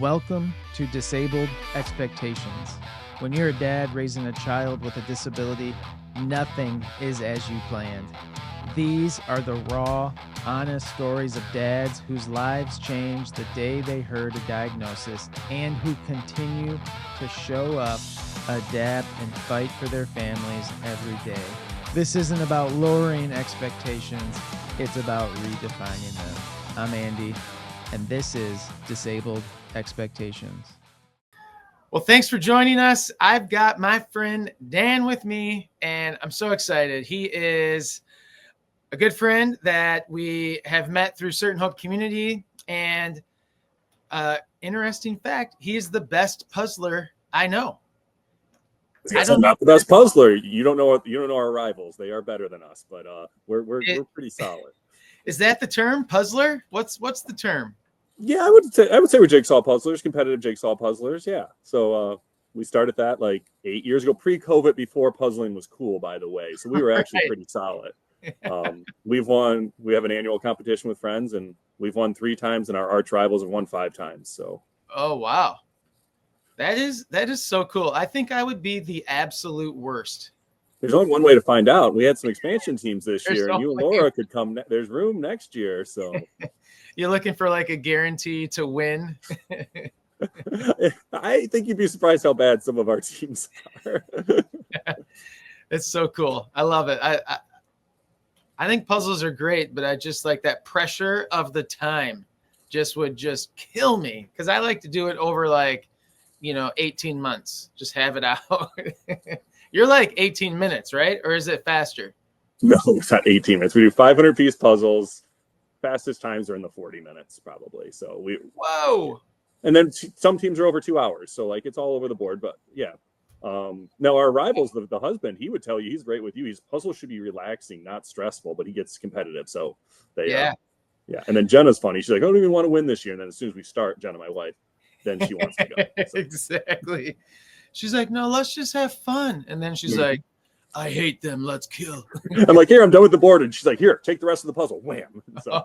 Welcome to Disabled Expectations. When you're a dad raising a child with a disability, nothing is as you planned. These are the raw, honest stories of dads whose lives changed the day they heard a diagnosis and who continue to show up, adapt, and fight for their families every day. This isn't about lowering expectations, it's about redefining them. I'm Andy, and this is Disabled Expectations. Well, thanks for joining us. I've got my friend Dan with me, and I'm so excited. He is a good friend that we have met through Certain Hope Community, and interesting fact, he is the best puzzler I know. I'm not the best puzzler. You don't know our rivals. They are better than us, but we're pretty solid. Is that the term, puzzler? What's the term? Yeah, I would say we're jigsaw puzzlers, competitive jigsaw puzzlers. Yeah. So we started that like 8 years ago, pre-COVID, before puzzling was cool, by the way. So we were actually pretty solid. We have an annual competition with friends, and we've won 3 times, and our arch rivals have won 5 times. So. Oh, wow. That is so cool. I think I would be the absolute worst. There's only one way to find out. We had some expansion teams this year, and you and Laura could come. There's room next year. So you're looking for like a guarantee to win. I think you'd be surprised how bad some of our teams are. It's so cool. I love it. I think puzzles are great, but I just like that pressure of the time would just kill me, because I like to do it over 18 months. Just have it out. You're like 18 minutes, right? Or is it faster? No, it's not 18 minutes. We do 500-piece puzzles. Fastest times are in the 40 minutes, probably. So Whoa. And then some teams are over 2 hours. So it's all over the board. But yeah. Now our rivals, the husband, he would tell you, he's great with you. His puzzles should be relaxing, not stressful, but he gets competitive. So yeah. And then Jenna's funny. She's like, I don't even want to win this year. And then as soon as we start, Jenna, my wife, then she wants to go. So. Exactly. She's like, no, let's just have fun. And then she's like, I hate them. Let's kill. I'm like, here, I'm done with the board. And she's like, here, take the rest of the puzzle. Wham. So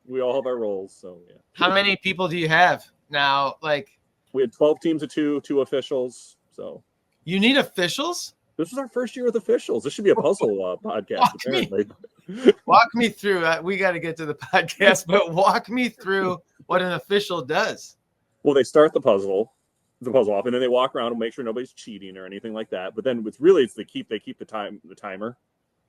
we all have our roles. So yeah. How many people do you have now? We had 12 teams of 2 2 officials. So you need officials? This was our first year with officials. This should be a puzzle podcast, apparently. Walk me through. We got to get to the podcast, but walk me through what an official does. Well, they start the puzzle off, and then they walk around and make sure nobody's cheating or anything like that. But then they keep the timer,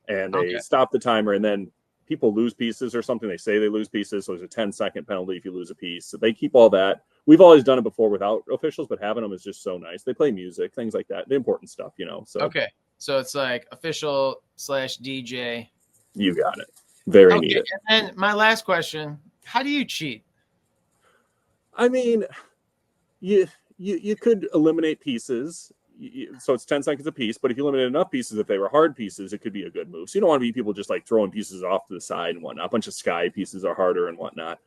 and they stop the timer, and then people lose pieces or something. They say they lose pieces, so there's a 10-second penalty if you lose a piece. So they keep all that. We've always done it before without officials, but having them is just so nice. They play music, things like that, the important stuff, So so it's like official / DJ. You got it. Very neat. And then my last question: how do you cheat? I mean, you could eliminate pieces. So it's 10 seconds a piece, but if you eliminate enough pieces, if they were hard pieces, it could be a good move. So you don't want to be people just throwing pieces off to the side and whatnot. A bunch of sky pieces are harder and whatnot.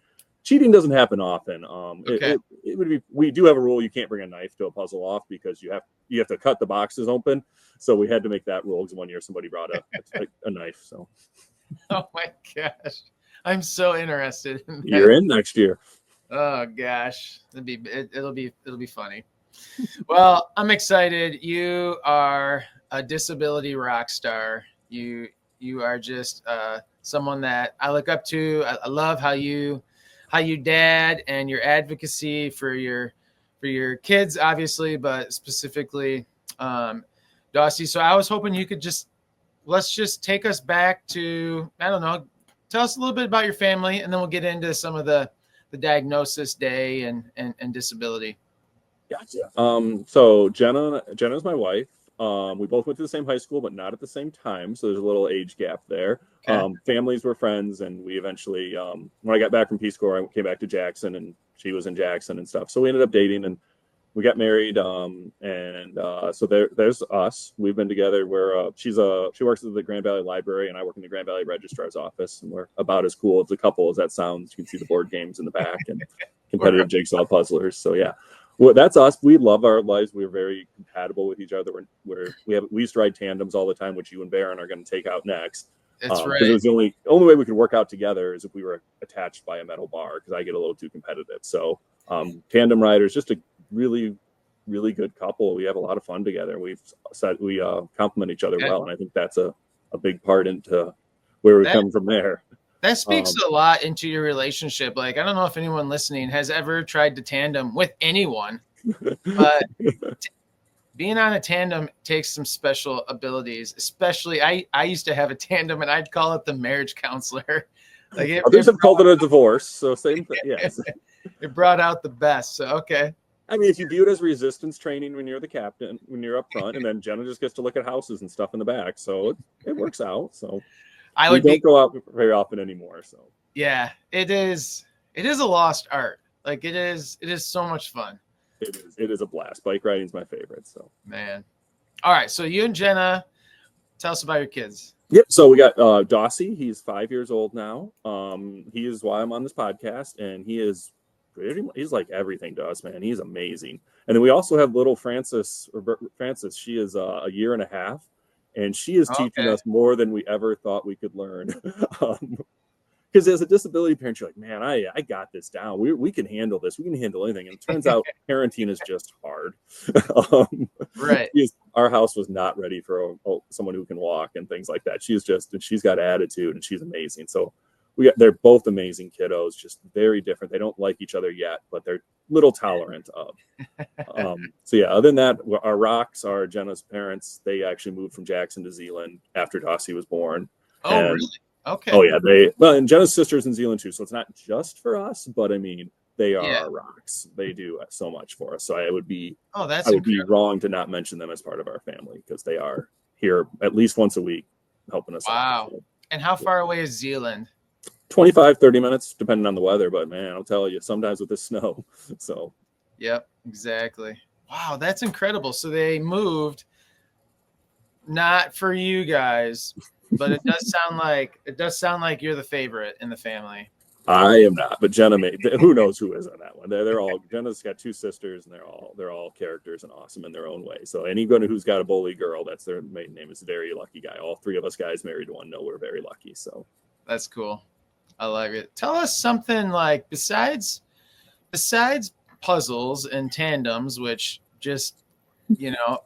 Cheating doesn't happen often. It would be. We do have a rule: you can't bring a knife to a puzzle off, because you have to cut the boxes open. So we had to make that rule, because one year somebody brought a knife. So. Oh my gosh, I'm so interested. You're in next year. Oh gosh, it'll be funny. Well, I'm excited. You are a disability rock star. You are just someone that I look up to. I love how you dad, and your advocacy for your kids, obviously, but specifically Dossie. So I was hoping you could let's just take us back to, I don't know, tell us a little bit about your family, and then we'll get into some of the diagnosis day and disability. Gotcha. So Jenna's my wife. We both went to the same high school, but not at the same time. So there's a little age gap there. Okay. Families were friends, and we eventually, when I got back from Peace Corps, I came back to Jackson, and she was in Jackson and stuff. So we ended up dating, and we got married. So there's us. We've been together. She works at the Grand Valley Library, and I work in the Grand Valley Registrar's office, and we're about as cool as a couple as that sounds. You can see the board games in the back and competitive jigsaw puzzlers. So yeah. Well, that's us. We love our lives. We're very compatible with each other. We used to ride tandems all the time, which you and Baron are going to take out next. That's Because it right. was the only way we could work out together is if we were attached by a metal bar, because I get a little too competitive. So tandem riders, just a really, really good couple. We have a lot of fun together. We complement each other Okay. well, and I think that's a big part into where we That come from there. that speaks a lot into your relationship. Like, I don't know if anyone listening has ever tried to tandem with anyone, but being on a tandem takes some special abilities. Especially, I used to have a tandem, and I'd call it the marriage counselor. Like Others have called it a divorce, so same thing. Yes. it brought out the best. So okay. I mean, if you view it as resistance training when you're the captain, when you're up front, and then Jenna just gets to look at houses and stuff in the back, so it works out. So I we would be don't go out very often anymore. So yeah, it is a lost art. Like it is so much fun. it is a blast. Bike riding is my favorite. So Man. All right, so you and Jenna, tell us about your kids. yep. So we got Dossie. He's 5 years old now. He is why I'm on this podcast, and he's like everything to us, man. He's amazing. And then we also have little Frances. Frances, she is a year and a half, and she is teaching Okay. us more than we ever thought we could learn. Because as a disability parent, you're like, man, I got this down. We can handle this. We can handle anything. And it turns out parenting is just hard. Right. Our house was not ready for someone who can walk and things like that. She's got attitude and she's amazing. So they're both amazing kiddos, just very different. They don't like each other yet, but they're little tolerant of. So yeah, other than that, our rocks are Jenna's parents. They actually moved from Jackson to Zealand after Dossie was born. Oh, And really? Okay. oh yeah, and Jenna's sister's in Zealand too, so it's not just for us, but I mean they are our rocks. They do so much for us. So I would be wrong to not mention them as part of our family because they are here at least once a week helping us out. Wow. So, and how far away is Zealand? 25-30 minutes depending on the weather, but man, I'll tell you, sometimes with the snow. So yep, exactly. Wow, that's incredible. So they moved not for you guys, but it does sound like you're the favorite in the family. I am not, but Jenna who knows who is on that one. They're all Jenna's got two sisters and they're all characters and awesome in their own way. So anybody who's got a bully girl, that's their maiden name, is a very lucky guy. All three of us guys married one know we're very lucky. So that's cool. I like it. Tell us something like besides puzzles and tandems, which just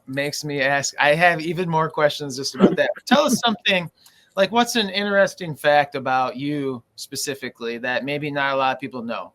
makes me ask. I have even more questions just about that. But tell us something like what's an interesting fact about you specifically that maybe not a lot of people know?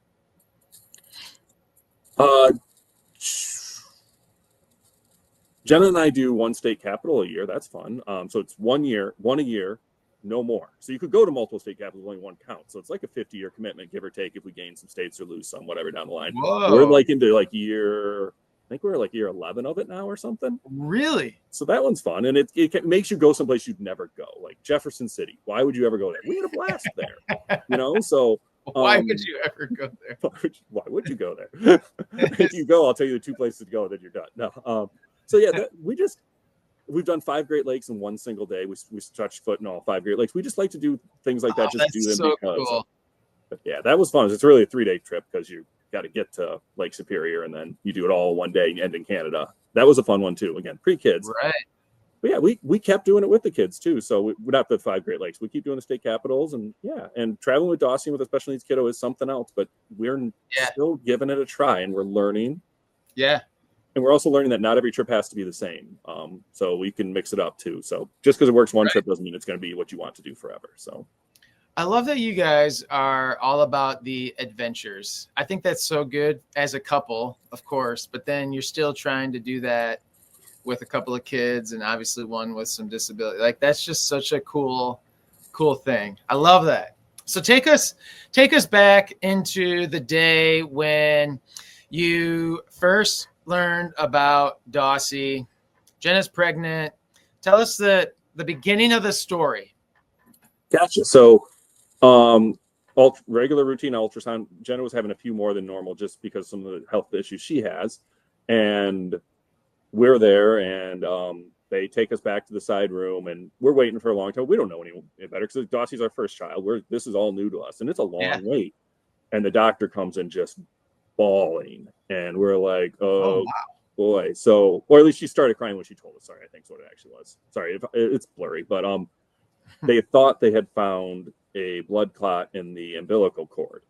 Jenna and I do one state capital a year. That's fun. So it's one a year, no more. So you could go to multiple state capitals, only one count. So it's like a 50-year commitment, give or take, if we gain some states or lose some, whatever down the line. Whoa. We're like into like I think we're like year 11 of it now or something. Really? So that one's fun. And it makes you go someplace you'd never go, like Jefferson City. Why would you ever go there? We had a blast there, so. Why would you ever go there? Why would you go there? If you go, I'll tell you the two places to go, then you're done. No. So yeah, we've done 5 Great Lakes in one single day. We touched foot in all 5 Great Lakes. We just like to do things like that. Just do them so because. Cool. But yeah, that was fun. It's really a 3-day trip because you got to get to Lake Superior and then you do it all one day and you end in Canada. That was a fun one too. Again, pre-kids. Right. But yeah, we kept doing it with the kids too. So we're not the 5 Great Lakes. We keep doing the state capitals and traveling with Dawson with a special needs kiddo is something else. But we're still giving it a try and we're learning. Yeah. And we're also learning that not every trip has to be the same. So we can mix it up too. So just because it works one trip doesn't mean it's going to be what you want to do forever. So I love that you guys are all about the adventures. I think that's so good as a couple, of course, but then you're still trying to do that with a couple of kids and obviously one with some disability. Like that's just such a cool thing. I love that. So take us back into the day when you first learned about Dossie. Jenna's pregnant. Tell us the beginning of the story. Gotcha. So regular routine ultrasound. Jenna was having a few more than normal just because some of the health issues she has. And we're there and they take us back to the side room and we're waiting for a long time. We don't know any better because Dossie's our first child. This is all new to us and it's a long wait. And the doctor comes in just bawling and we're like, oh wow. Boy. So, or at least she started crying when she told us. Sorry, I think is what it actually was. Sorry, it's blurry, but They thought they had found a blood clot in the umbilical cord,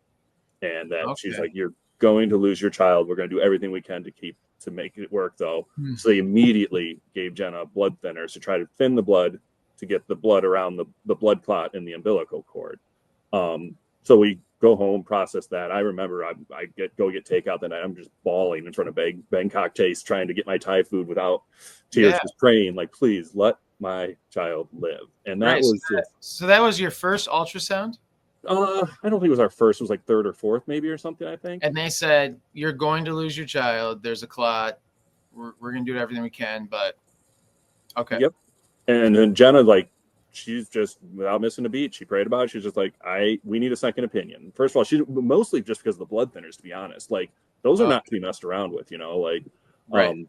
and that she's Okay. like, "You're going to lose your child. We're going to do everything we can to make it work, though." Hmm. So they immediately gave Jenna blood thinners to try to thin the blood to get the blood around the blood clot in the umbilical cord. So we go home, process that. I remember I go get takeout that night. I'm just bawling in front of Bangkok Taste, trying to get my Thai food without tears, Yeah. just praying like, please let my child live. And that Right. was So that was your first ultrasound? I don't think it was our first. It was like third or fourth, maybe, or something, I think. And they said, you're going to lose your child. There's a clot. We're going to do everything we can, but okay. Yep. And then Jenna, like, she's just, without missing a beat, she prayed about it. She's just like, we need a second opinion. First of all, she mostly just because of the blood thinners, to be honest. Like, those are not to be messed around with, like, Right.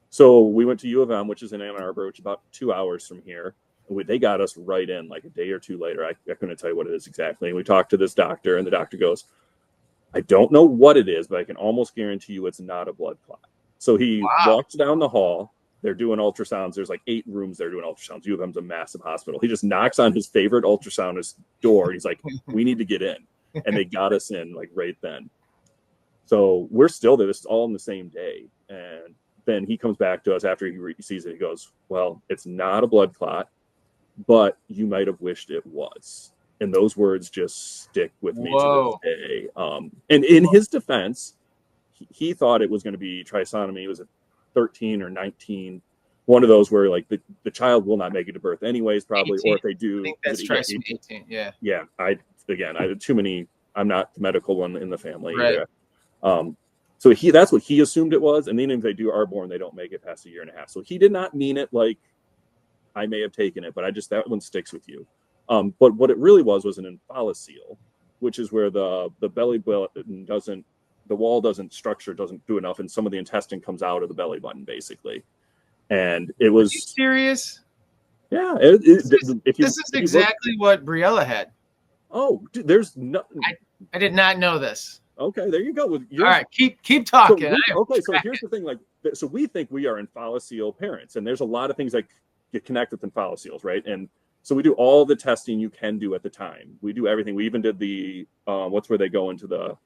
So we went to U of M, which is in Ann Arbor, which is about 2 hours from here. They got us right in like a day or two later. I couldn't tell you what it is exactly. And we talked to this doctor, and the doctor goes, I don't know what it is, but I can almost guarantee you it's not a blood clot. So he walks down the hall. They're doing ultrasounds. There's like 8 rooms they're doing ultrasounds. U of M's a massive hospital. He just knocks on his favorite ultrasoundist door. He's like, we need to get in. And they got us in like right then. So we're still there. This is all in the same day. And then he comes back to us after he sees it. He goes, well, it's not a blood clot, but you might have wished it was. And those words just stick with me to this day. And in his defense, he thought it was going to be trisomy. It was a 13 or 19, one of those where like the child will not make it to birth anyways, probably. 18. Or if they do, I think that's trisomy 18. Yeah. Yeah. I had too many. I'm not the medical one in the family Right. either. So that's what he assumed it was. And then if they are born, they don't make it past a year and a half. So he did not mean it like I may have taken it, but that one sticks with you. But what it really was an infollicele, which is where the belly button the wall doesn't do enough, and some of the intestine comes out of the belly button, basically. And it was. Are you serious? Yeah. This is exactly what Briella had. Oh, dude, there's no. I did not know this. Okay, there you go. All right, keep talking. So here's the thing. Like, so we think we are infollicele parents, and there's a lot of things that get connected with infolliceles, right? And so we do all the testing you can do at the time. We do everything. We even did the what's where they go into the.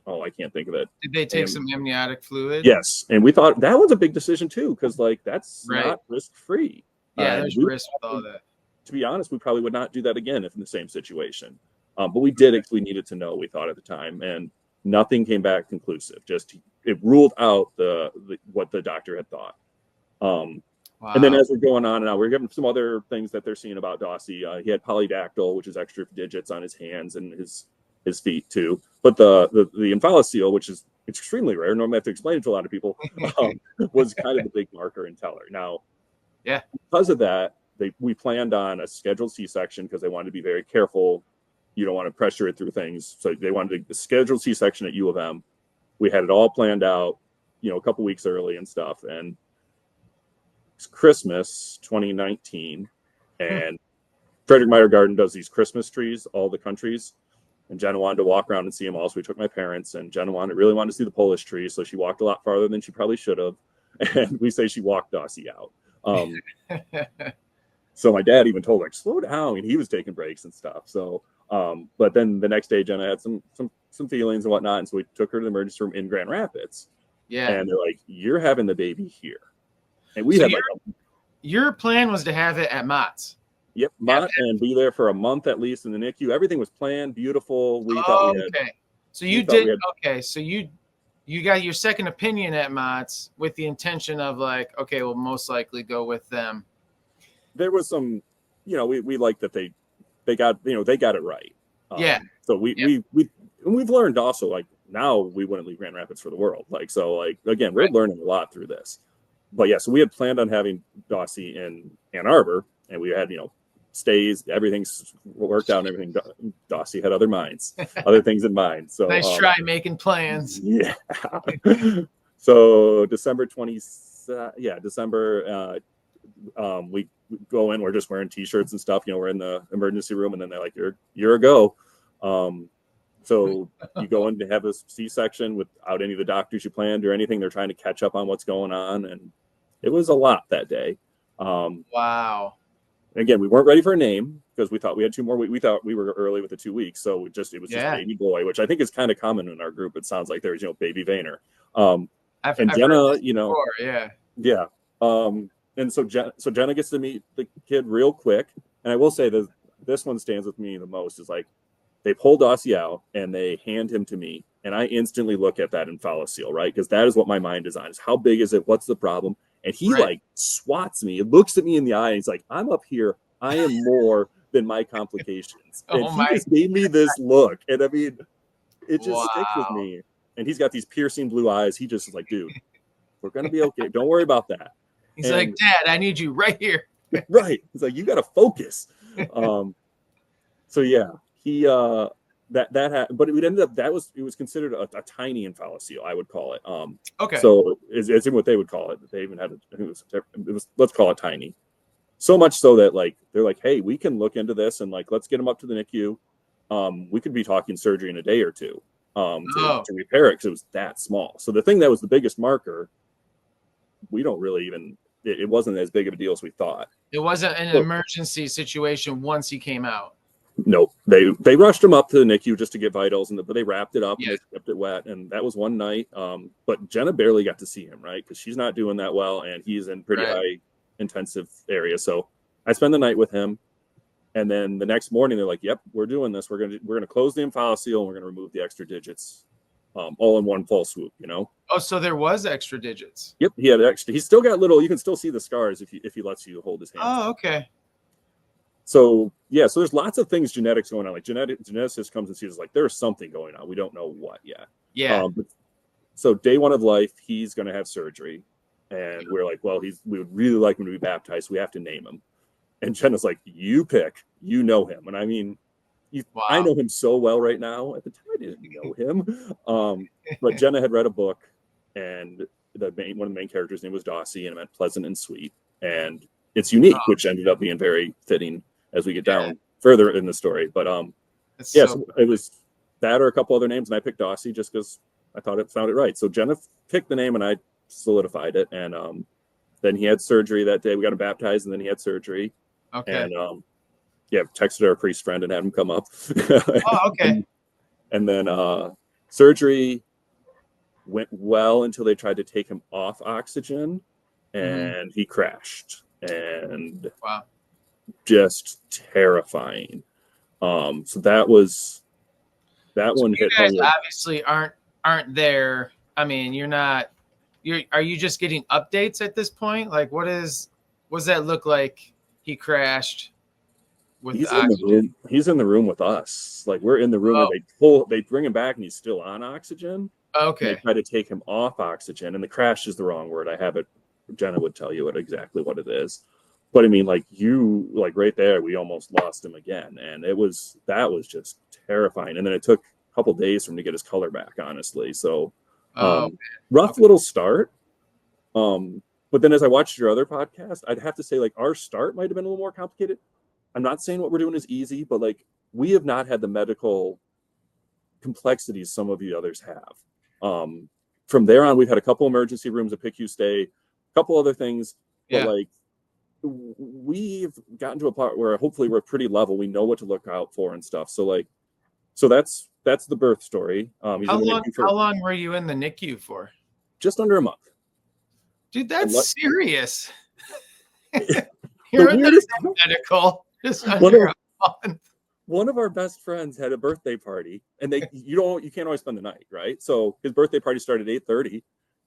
Oh, I can't think of it. Did they take some amniotic fluid? Yes, and we thought that was a big decision too, because like that's not risk free. Yeah, there's risk with all that. To be honest, we probably would not do that again if in the same situation. But we did it because we needed to know, we thought at the time, and nothing came back conclusive. Just it ruled out what the doctor had thought. And then as we're going on and on, we're getting some other things that they're seeing about Dossie. He had polydactyl, which is extra digits on his hands and his feet too. But the infollicele, which is extremely rare, normally I have to explain it to a lot of people, was kind of the big marker and teller. Now, because of that, we planned on a scheduled C-section because they wanted to be very careful. You don't want to pressure it through things. So they wanted a scheduled C-section at U of M. We had it all planned out, a couple weeks early and stuff. And it's Christmas 2019. And Frederick Meyer Garden does these Christmas trees, all the countries. And Jenna wanted to walk around and see them all. So we took my parents, and Jenna really wanted to see the Polish tree. So she walked a lot farther than she probably should have. And we say she walked Dossie out. So my dad even told her, like, slow down. And he was taking breaks and stuff. So, but then the next day, Jenna had some feelings and whatnot. And so we took her to the emergency room in Grand Rapids. Yeah. And they're like, you're having the baby here. And we had your plan was to have it at Mott's. Yep, Mott, and be there for a month at least in the NICU. Everything was planned, beautiful. We thought we had. Okay. So you did. Okay. So you got your second opinion at Mott's with the intention of like, okay, we'll most likely go with them. There was some, we like that they got it right. So we've learned also, like, now we wouldn't leave Grand Rapids for the world. Like, so like, again, we're learning a lot through this. But yeah, so we had planned on having Dossie in Ann Arbor, and we had, stays, everything's worked out and everything. Dossie had other things in mind. So nice try making plans. Yeah. So December, we go in, we're just wearing t-shirts and stuff, we're in the emergency room, and then they're like, you're a go. So you go in to have a C-section without any of the doctors you planned or anything. They're trying to catch up on what's going on, and it was a lot that day. Wow. Again, we weren't ready for a name because we thought we had 2 more weeks. We thought we were early with the 2 weeks, so it was just baby boy, which I think is kind of common in our group. It sounds like there's baby Vayner, I've and heard Jenna, this before. Yeah. yeah, and so Jenna gets to meet the kid real quick, and I will say that this one stands with me the most is like they pull Dossie out and they hand him to me, and I instantly look at that and follow seal, right? Because that is what my mind is on: is how big is it? What's the problem? And he Right. like swats me. It looks at me in the eye. And he's like, "I'm up here. I am more than my complications." And he just gave me this look, and I mean, it just sticks with me. And he's got these piercing blue eyes. He just is like, "Dude, we're gonna be okay. Don't worry about that." He's like, "Dad, I need you right here." Right. He's like, "You got to focus." So yeah, he that happened, but it would end up it was considered a tiny infolliceal, I would call it. Okay. So it's in what they would call it. They even had it was let's call it tiny. So much so that like they're like, "Hey, we can look into this and like let's get him up to the NICU. We could be talking surgery in a day or two to repair it because it was that small." So the thing that was the biggest marker, we don't really even it wasn't as big of a deal as we thought. It wasn't an emergency situation once he came out. No, they rushed him up to the NICU just to get vitals, but they wrapped it up and they kept it wet, and that was one night. But Jenna barely got to see him, right? Because she's not doing that well, and he's in pretty high intensive area. So I spend the night with him, and then the next morning they're like, "Yep, we're doing this. We're gonna close the infolliceal and we're gonna remove the extra digits, all in one fell swoop." Oh, so there was extra digits. Yep, he had extra. He's still got little. You can still see the scars if he lets you hold his hand. Oh, okay. So yeah, so there's lots of things genetics going on. Like geneticist comes and sees like there's something going on. We don't know what yet. Yeah. So day 1 of life, he's going to have surgery, and we're like, well, we would really like him to be baptized. So we have to name him. And Jenna's like, "You pick. You know him." And I mean, I know him so well right now. At the time, I didn't know him. But Jenna had read a book, and one of the main characters' name was Dossie, and it meant pleasant and sweet, and it's unique, which ended up being very fitting as we get down further in the story. But so it was that or a couple other names, and I picked Dossie just because I thought it sounded right. So Jenna picked the name, and I solidified it. And then he had surgery that day. We got him baptized, and then he had surgery. Okay. And texted our priest friend and had him come up. Oh, okay. And then surgery went well until they tried to take him off oxygen, and he crashed. And just terrifying. So that one hit home. You guys obviously aren't there. I mean, are you just getting updates at this point? Like, what does that look like? He crashed with he's in the room. He's in the room with us. Like, we're in the room where they bring him back and he's still on oxygen. Okay. They try to take him off oxygen, and the crash is the wrong word. I have it. Jenna would tell you exactly what it is. But I mean, like right there, we almost lost him again. And that was just terrifying. And then it took a couple days for him to get his color back, honestly. So rough little start. But then as I watched your other podcast, I'd have to say like our start might've been a little more complicated. I'm not saying what we're doing is easy, but like we have not had the medical complexities some of the others have. From there on, we've had a couple emergency rooms, a PICU stay, a couple other things, but like we've gotten to a part where hopefully we're pretty level. We know what to look out for and stuff. So that's the birth story. How long were you in the NICU for? Just under a month. Dude, that's serious. You're in the medical. Just under a month. One of our best friends had a birthday party, and you can't always spend the night, right? So his birthday party started at 8:30,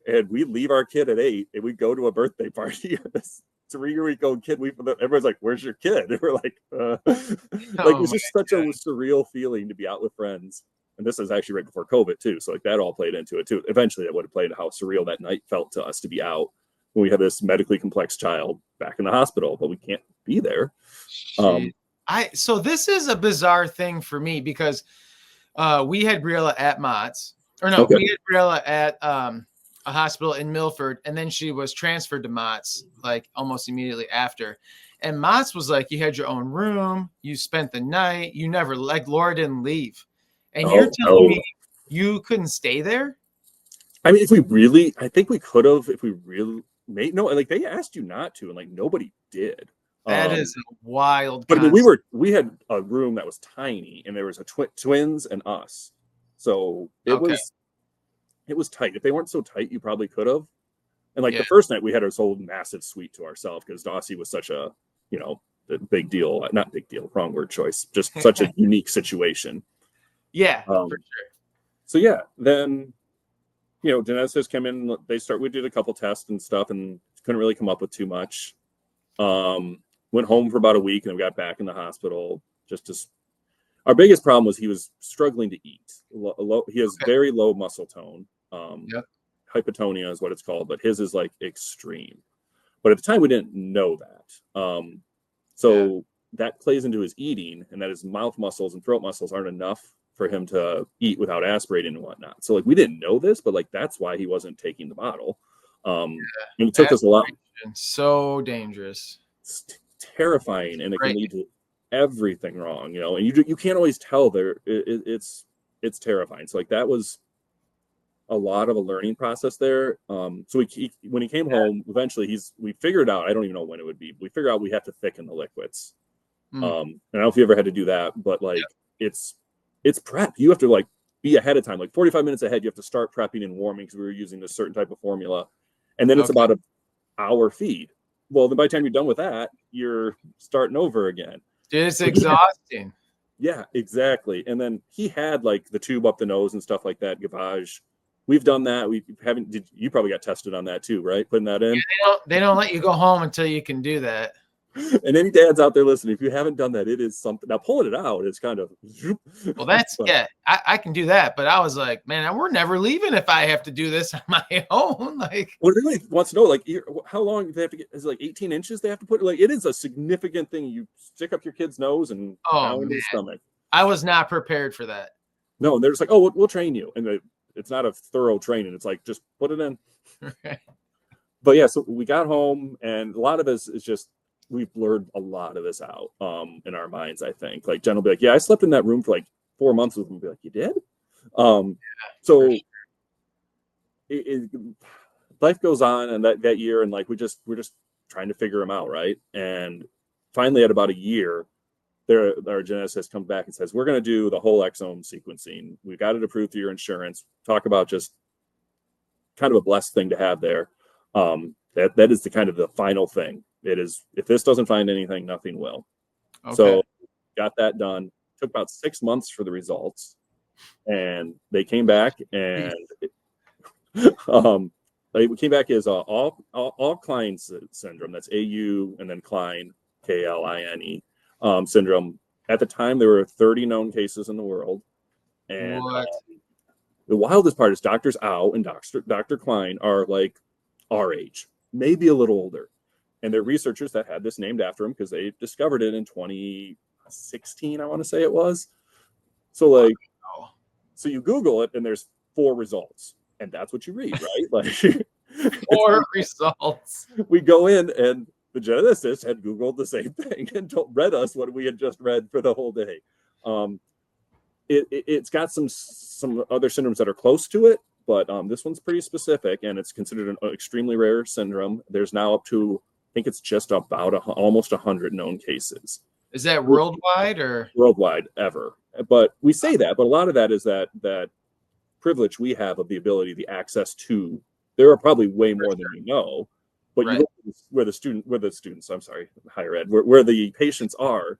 and we leave our kid at 8, and we go to a birthday party. This 3-year-old kid. Everyone's like, "Where's your kid?" And we're like, it was just such a surreal feeling to be out with friends. And this is actually right before COVID too, so like that all played into it too. Eventually, that would have played into how surreal that night felt to us to be out when we have this medically complex child back in the hospital, but we can't be there. So this is a bizarre thing for me because we had Briella at Mott's, we had Briella at a hospital in Milford, and then she was transferred to Mott's like almost immediately after. And Mott's was like, you had your own room, you spent the night, you never, like Laura didn't leave. And you're telling me you couldn't stay there? I mean, I think we could have, if we really they asked you not to, and like nobody did. That is a wild But I mean, concept. we had a room that was tiny, and there was a twins and us, so Okay. it was tight. If they weren't so tight, you probably could have. And like Yeah. the first night, we had our whole massive suite to ourselves because Dossie was such a, you know, a big deal. Not big deal, wrong word choice. Just such a unique situation. Yeah, for Um, sure. so yeah, then geneticists came in. We did a couple tests and stuff, and couldn't really come up with too much. Went home for about a week, and then we got back in the hospital. Our biggest problem was he was struggling to eat. He has very low muscle tone. Yep. Hypotonia is what it's called, but his is like extreme. But at the time, we didn't know that. So that plays into his eating, and that his mouth muscles and throat muscles aren't enough for him to eat without aspirating and whatnot. So like we didn't know this, but like that's why he wasn't taking the bottle. And it took us a lot. So dangerous. It's terrifying, and it can Right. lead to everything wrong, and you can't always tell there. It's terrifying. So like that was a lot of a learning process there. So when he came home, eventually we figured out, I don't even know when it would be. We figured out we have to thicken the liquids. And I don't know if you ever had to do that, but like it's prep. You have to like be ahead of time, like 45 minutes ahead. You have to start prepping and warming because we were using a certain type of formula, and then it's about an hour feed. Well, then by the time you're done with that, you're starting over again. Dude, it's exhausting. Yeah, exactly. And then he had like the tube up the nose and stuff like that, gavage. We've done that. We haven't. You probably got tested on that too, right? Putting that in. Yeah, they don't let you go home until you can do that. And any dads out there listening, if you haven't done that, it is something. Now pulling it out is kind of. Well, that's I can do that, but I was like, man, we're never leaving if I have to do this on my own. Like, well, it really wants to know, like, how long they have to get? Is it like 18 inches they have to put? Like, it is a significant thing. You stick up your kid's nose and down into the stomach. I was not prepared for that. No, and they're just like, oh, we'll train you, and it's not a thorough training. It's like just put it in. But yeah, so we got home, and a lot of this is just we've blurred a lot of this out in our minds. I think like Jen will be like, yeah, I slept in that room for like 4 months with him. Be like, you did? So life goes on, and that year, and like we're just trying to figure him out, right? And finally, at about a year, our geneticist comes back and says, we're going to do the whole exome sequencing. We've got it approved through your insurance. Talk about just kind of a blessed thing to have there. That is the kind of the final thing. It is, if this doesn't find anything, nothing will. Okay. So got that done. Took about 6 months for the results, and they came back, and they came back as Au-Kline syndrome. That's AU and then Klein, KLINE syndrome. At the time, there were 30 known cases in the world, and the wildest part is Doctors Au and Dr. Klein are like our age, maybe a little older. And they're researchers that had this named after him because they discovered it in 2016, I want to say it was. So like, so you Google it and there's 4 results, and that's what you read, right? Like 4 results. We go in, and the geneticist had Googled the same thing and read us what we had just read for the whole day. It's got some other syndromes that are close to it, but this one's pretty specific, and it's considered an extremely rare syndrome. There's now up to, I think it's just about almost 100 known cases. Is that worldwide or worldwide ever? But we say that, but a lot of that is that privilege we have of the ability, the access to. There are probably way more than we know, but you look where the students, I'm sorry, higher ed, where the patients are,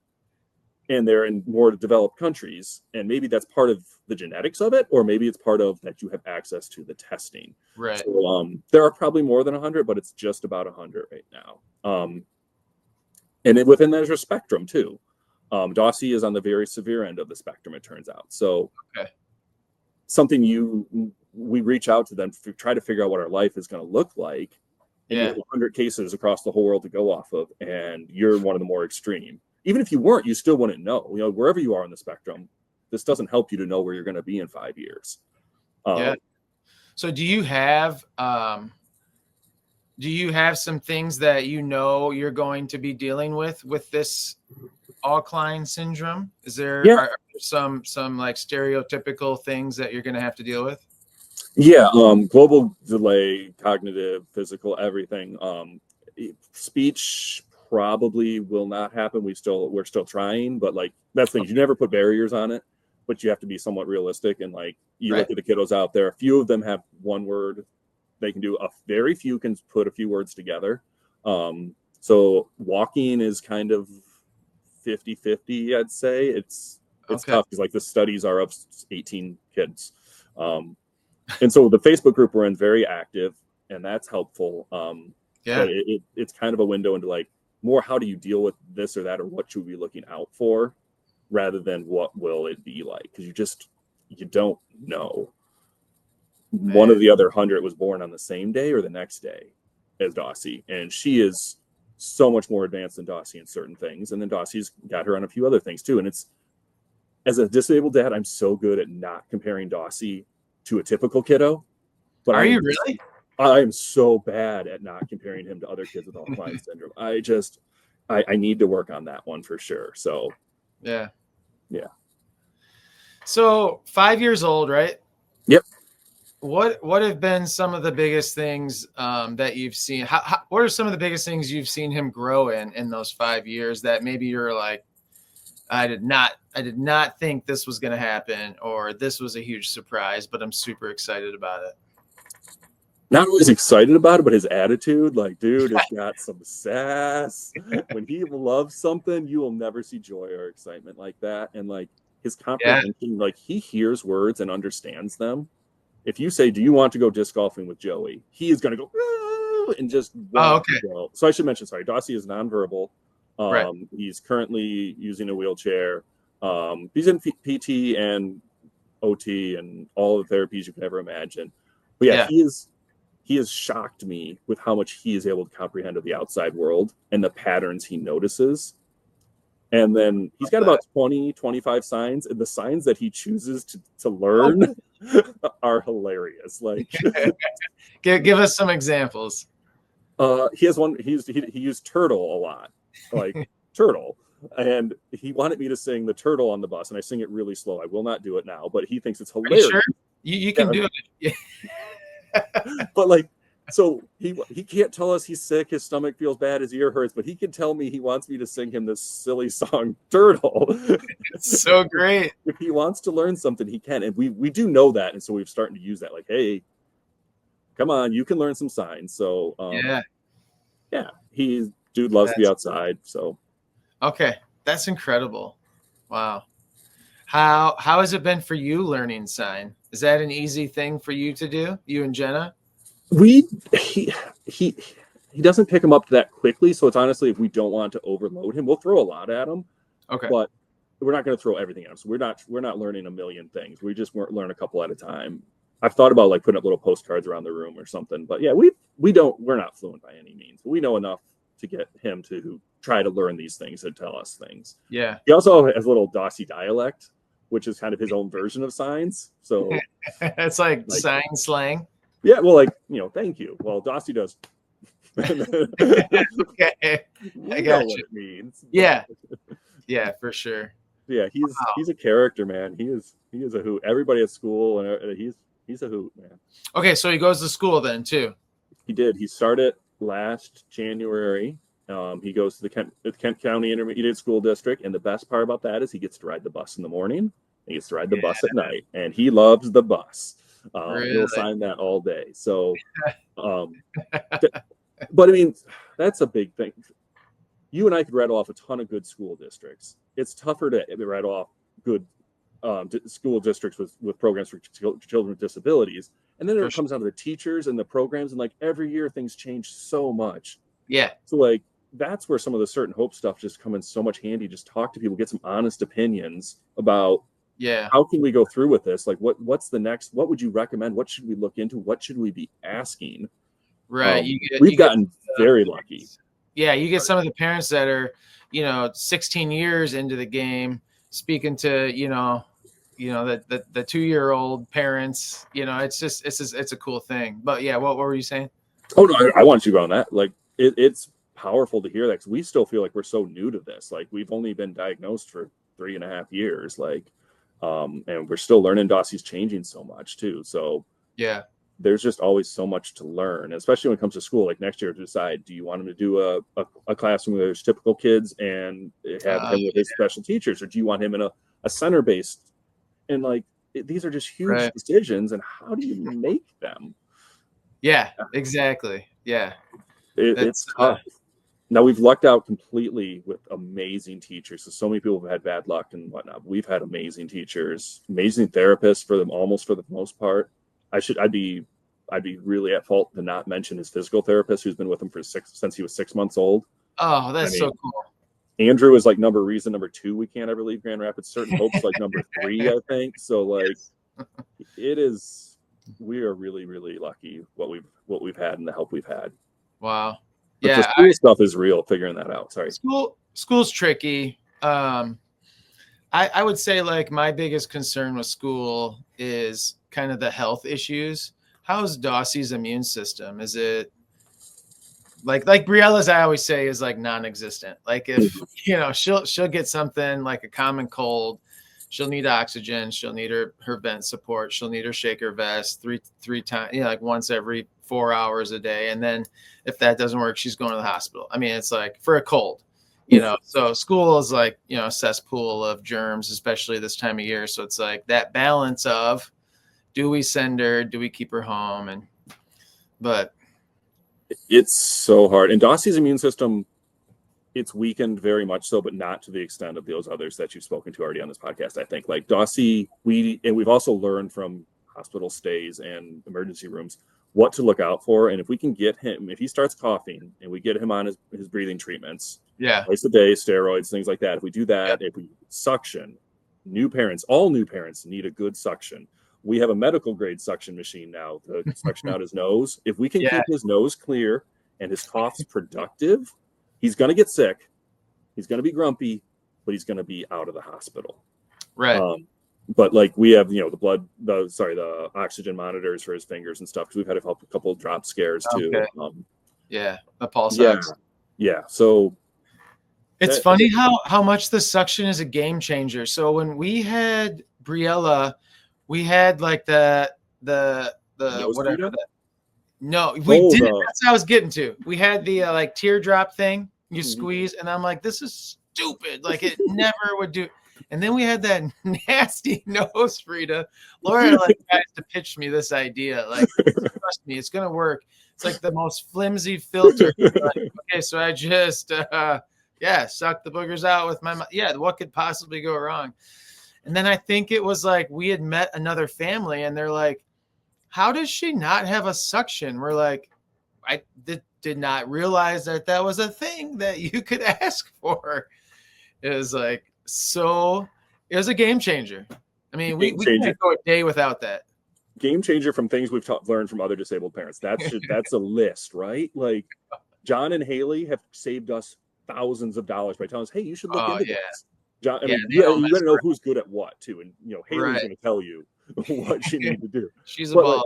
and they're in more developed countries, and maybe that's part of the genetics of it, or maybe it's part of that you have access to the testing. Right. So, there are probably more than 100, but it's just about 100 right now. And within there's a spectrum too. Dossie is on the very severe end of the spectrum, it turns out. So something we reach out to them to try to figure out what our life is going to look like. And you have 100 cases across the whole world to go off of, and you're one of the more extreme. Even if you weren't, you still wouldn't know. Wherever you are on the spectrum, this doesn't help you to know where you're going to be in 5 years. So do you have some things that you're going to be dealing with this Au-Kline syndrome? Is there are some like stereotypical things that you're going to have to deal with? Yeah, global delay, cognitive, physical, everything. Speech probably will not happen. We're still trying, but like that's the thing. You never put barriers on it, but you have to be somewhat realistic. And like you look at the kiddos out there, a few of them have one word they can do. A very few can put a few words together. So walking is kind of 50-50, I'd say. It's tough because like the studies are of 18 kids. And so the Facebook group we're in, very active, and that's helpful. But it's kind of a window into like more how do you deal with this or that, or what should we be looking out for, rather than what will it be like, because you don't know. Man. One of the other 100 was born on the same day or the next day as Dossie, and she is so much more advanced than Dossie in certain things, and then Dossie's got her on a few other things too. And it's, as a disabled dad, I'm so good at not comparing Dossie to a typical kiddo. But are you really? I am so bad at not comparing him to other kids with Au-Kline Syndrome. I need to work on that one for sure. So yeah. So 5 years old, right? Yep. What have been some of the biggest things that you've seen? What are some of the biggest things you've seen him grow in those 5 years that maybe you're like, I did not think this was going to happen, or this was a huge surprise, but I'm super excited about it? Not always excited about it, but his attitude, like, dude, has got some sass. When he loves something, you will never see joy or excitement like that. And like his comprehension, like he hears words and understands them. If you say, do you want to go disc golfing with Joey? He is going to go and just want to go. So I should mention, sorry, Dossie is nonverbal. He's currently using a wheelchair. He's in PT and OT and all the therapies you can ever imagine. But yeah. He has shocked me with how much he is able to comprehend of the outside world and the patterns he notices. And then he's got about 20, 25 signs, and the signs that he chooses to learn are hilarious. Like, give us some examples. He has one. He used turtle a lot, like turtle. And he wanted me to sing the turtle on the bus, and I sing it really slow. I will not do it now, but he thinks it's hilarious. Are you sure? You can do it. But like, so he can't tell us he's sick, his stomach feels bad, his ear hurts, but he can tell me he wants me to sing him this silly song, Turtle. It's so great. If he wants to learn something, he can. And we do know that. And so we've started to use that. Like, hey, come on, you can learn some signs. So dude loves to be outside. So okay, that's incredible. Wow. How has it been for you learning sign? Is that an easy thing for you to do, you and Jenna? He doesn't pick him up that quickly, so it's honestly, if we don't want to overload him, we'll throw a lot at him. Okay. But we're not going to throw everything at him. So we're not learning a million things. We just learn a couple at a time. I've thought about like putting up little postcards around the room or something. But yeah, we're not fluent by any means. But we know enough to get him to try to learn these things and tell us things. Yeah. He also has a little Dossie dialect, which is kind of his own version of signs. So it's like sign slang. Yeah, well, like, thank you. Well, Dossie does. Okay, I got you. What it means. Yeah, for sure. Yeah, he's a character, man. He is a hoot. Everybody at school, and he's a hoot, man. Okay, so he goes to school then too. He did. He started last January. He goes to the Kent County Intermediate School District, and the best part about that is he gets to ride the bus in the morning. He gets to ride the bus at night, and he loves the bus. Really? He'll sign that all day. So, but I mean, that's a big thing. You and I could rattle off a ton of good school districts. It's tougher to rattle off good school districts with programs for children with disabilities. And then it comes down to the teachers and the programs. And like every year, things change so much. Yeah. So like, that's where some of the certain hope stuff just come in so much handy. Just talk to people, get some honest opinions about how can we go through with this? Like what's the next, what would you recommend? What should we look into? What should we be asking? Right. We've gotten very lucky. Yeah. You get some of the parents that are, 16 years into the game, speaking to, the 2-year-old parents, it's a cool thing. But yeah, what were you saying? Oh no, I want you to go on that. Like it's powerful to hear that, because we still feel like we're so new to this. Like we've only been diagnosed for 3.5 years. Like, and we're still learning. Dossie's changing so much too. So yeah, there's just always so much to learn, especially when it comes to school. Like next year, to decide, do you want him to do a classroom where there's typical kids and have him with his special teachers, or do you want him in a center based? And like these are just huge decisions, and how do you make them? Yeah, exactly. Yeah, it's tough. Now we've lucked out completely with amazing teachers. So many people have had bad luck and whatnot. We've had amazing teachers, amazing therapists for the most part. I'd be really at fault to not mention his physical therapist who's been with him since he was 6 months old. Oh, that's so cool. Andrew is like number 2 we can't ever leave Grand Rapids. Certain Hope's like number 3, I think. So like it is, we are really, really lucky what we've had and the help we've had. Wow. But the school stuff is real, figuring that out. Sorry. School's tricky. I would say like my biggest concern with school is kind of the health issues. How's Dossie's immune system? Is it like Briella's, I always say, is like non-existent. Like if she'll get something like a common cold, she'll need oxygen, she'll need her vent support, she'll need her shaker vest three times, like once every 4 hours a day. And then if that doesn't work, she's going to the hospital. I mean, it's like for a cold, so school is like, a cesspool of germs, especially this time of year. So it's like that balance of, do we send her? Do we keep her home? But it's so hard. And Dossie's immune system, it's weakened very much so, but not to the extent of those others that you've spoken to already on this podcast. I think like Dossie, we've also learned from hospital stays and emergency rooms what to look out for. And if we can get him, if he starts coughing and we get him on his breathing treatments, twice a day, steroids, things like that. If we do that, if we suction, all new parents need a good suction. We have a medical grade suction machine now to suction out his nose. If we can keep his nose clear and his cough's productive, he's going to get sick. He's going to be grumpy, but he's going to be out of the hospital. Right. But like we have, the oxygen monitors for his fingers and stuff, because we've had a couple of drop scares too. The pulse ox. Yeah. So it's funny how much the suction is a game changer. So when we had Briella, we had like the whatever that. No, we didn't. That's what I was getting to. We had the like teardrop thing you squeeze, and I'm like, this is stupid. Like it never would do. And then we had that nasty nose, Frida. Laura tries to pitch me this idea. Like, trust me, it's gonna work. It's like the most flimsy filter. Like, okay, so I just suck the boogers out with my mouth. Yeah, what could possibly go wrong? And then I think it was like we had met another family, and they're like, how does she not have a suction? We're like, I did not realize that was a thing that you could ask for. It was like, it was a game changer. I mean, we can't go a day without that. Game changer from things we've learned from other disabled parents. That's a list, right? Like John and Haley have saved us thousands of dollars by telling us, hey, you should look into this. John, you got to know who's good at what too. And Haley's going to tell you what she needs to do. She's a baller.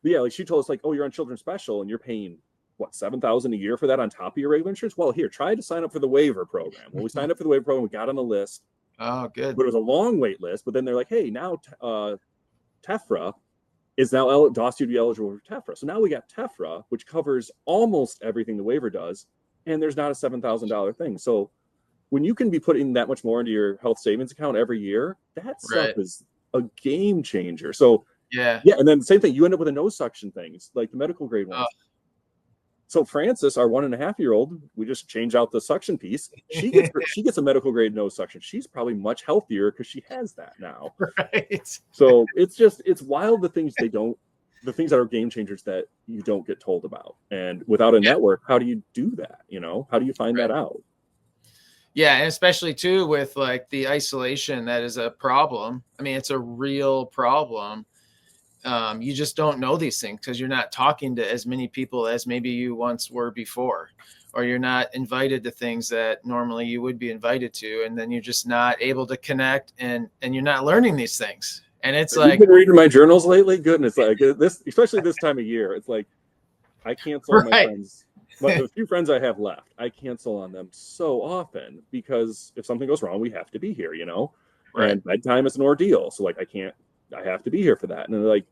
Like she told us like, oh, you're on Children's Special and you're paying what, $7,000 a year for that on top of your regular insurance? Well, here, try to sign up for the waiver program. Well, we signed up for the waiver program, we got on the list. Oh, good. But it was a long wait list. But then they're like, hey, now Tefra is now Dossie would be eligible for Tefra. So now we got Tefra, which covers almost everything the waiver does, and there's not a $7,000 thing. So when you can be putting that much more into your health savings account every year, that stuff is a game changer. So and then the same thing, you end up with a nose suction things like the medical grade ones. So Frances, our 1.5-year-old, we just change out the suction piece. She gets a medical grade nose suction. She's probably much healthier because she has that now. Right. So it's wild the things that are game changers that you don't get told about. And without a network, how do you do that? How do you find that out? Yeah, and especially too with like the isolation, that is a problem. I mean, it's a real problem. You just don't know these things because you're not talking to as many people as maybe you once were before, or you're not invited to things that normally you would be invited to. And then you're just not able to connect and you're not learning these things. And it's like, you've been reading my journals lately. Goodness, like this, especially this time of year, it's like I cancel on my friends. But the few friends I have left, I cancel on them so often because if something goes wrong, we have to be here, Right. And bedtime is an ordeal. So like I have to be here for that. And they're like,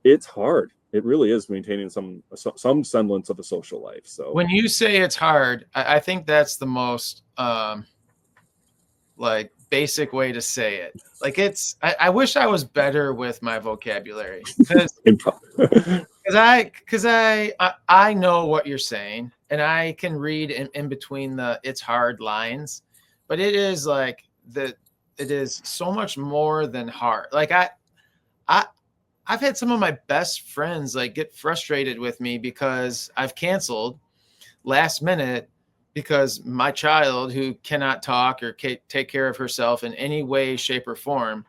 it's hard. it really is maintaining some semblance of a social life. So when you say it's hard, I think that's the most like basic way to say it. Like I wish I was better with my vocabulary because I know what you're saying and I can read in between the it's hard lines, but it is like it is so much more than hard. Like I've had some of my best friends like get frustrated with me because I've canceled last minute because my child, who cannot talk or take care of herself in any way, shape, or form,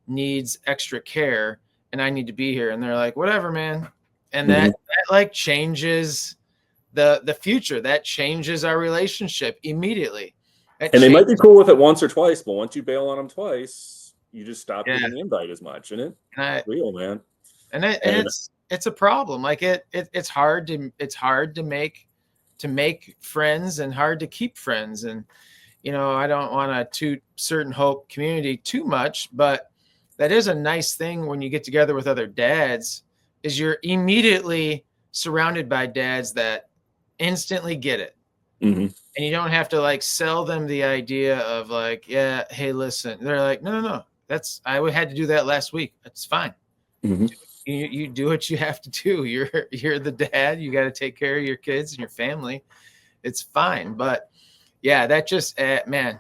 needs extra care, and I need to be here. And they're like, whatever, man. And that like changes the future. That changes our relationship immediately. And they might be cool with it once or twice, but once you bail on them twice, you just stop getting the invite as much, and it's real, man. And it's a problem. Like it's hard to make friends and hard to keep friends. And I don't want to toot certain hope community too much, but that is a nice thing when you get together with other dads, is you're immediately surrounded by dads that instantly get it. And you don't have to like sell them the idea of like, yeah, hey, listen. They're like, no, I had to do that last week. That's fine. You do what you have to do. You're the dad. You got to take care of your kids and your family. It's fine. But yeah, that just man.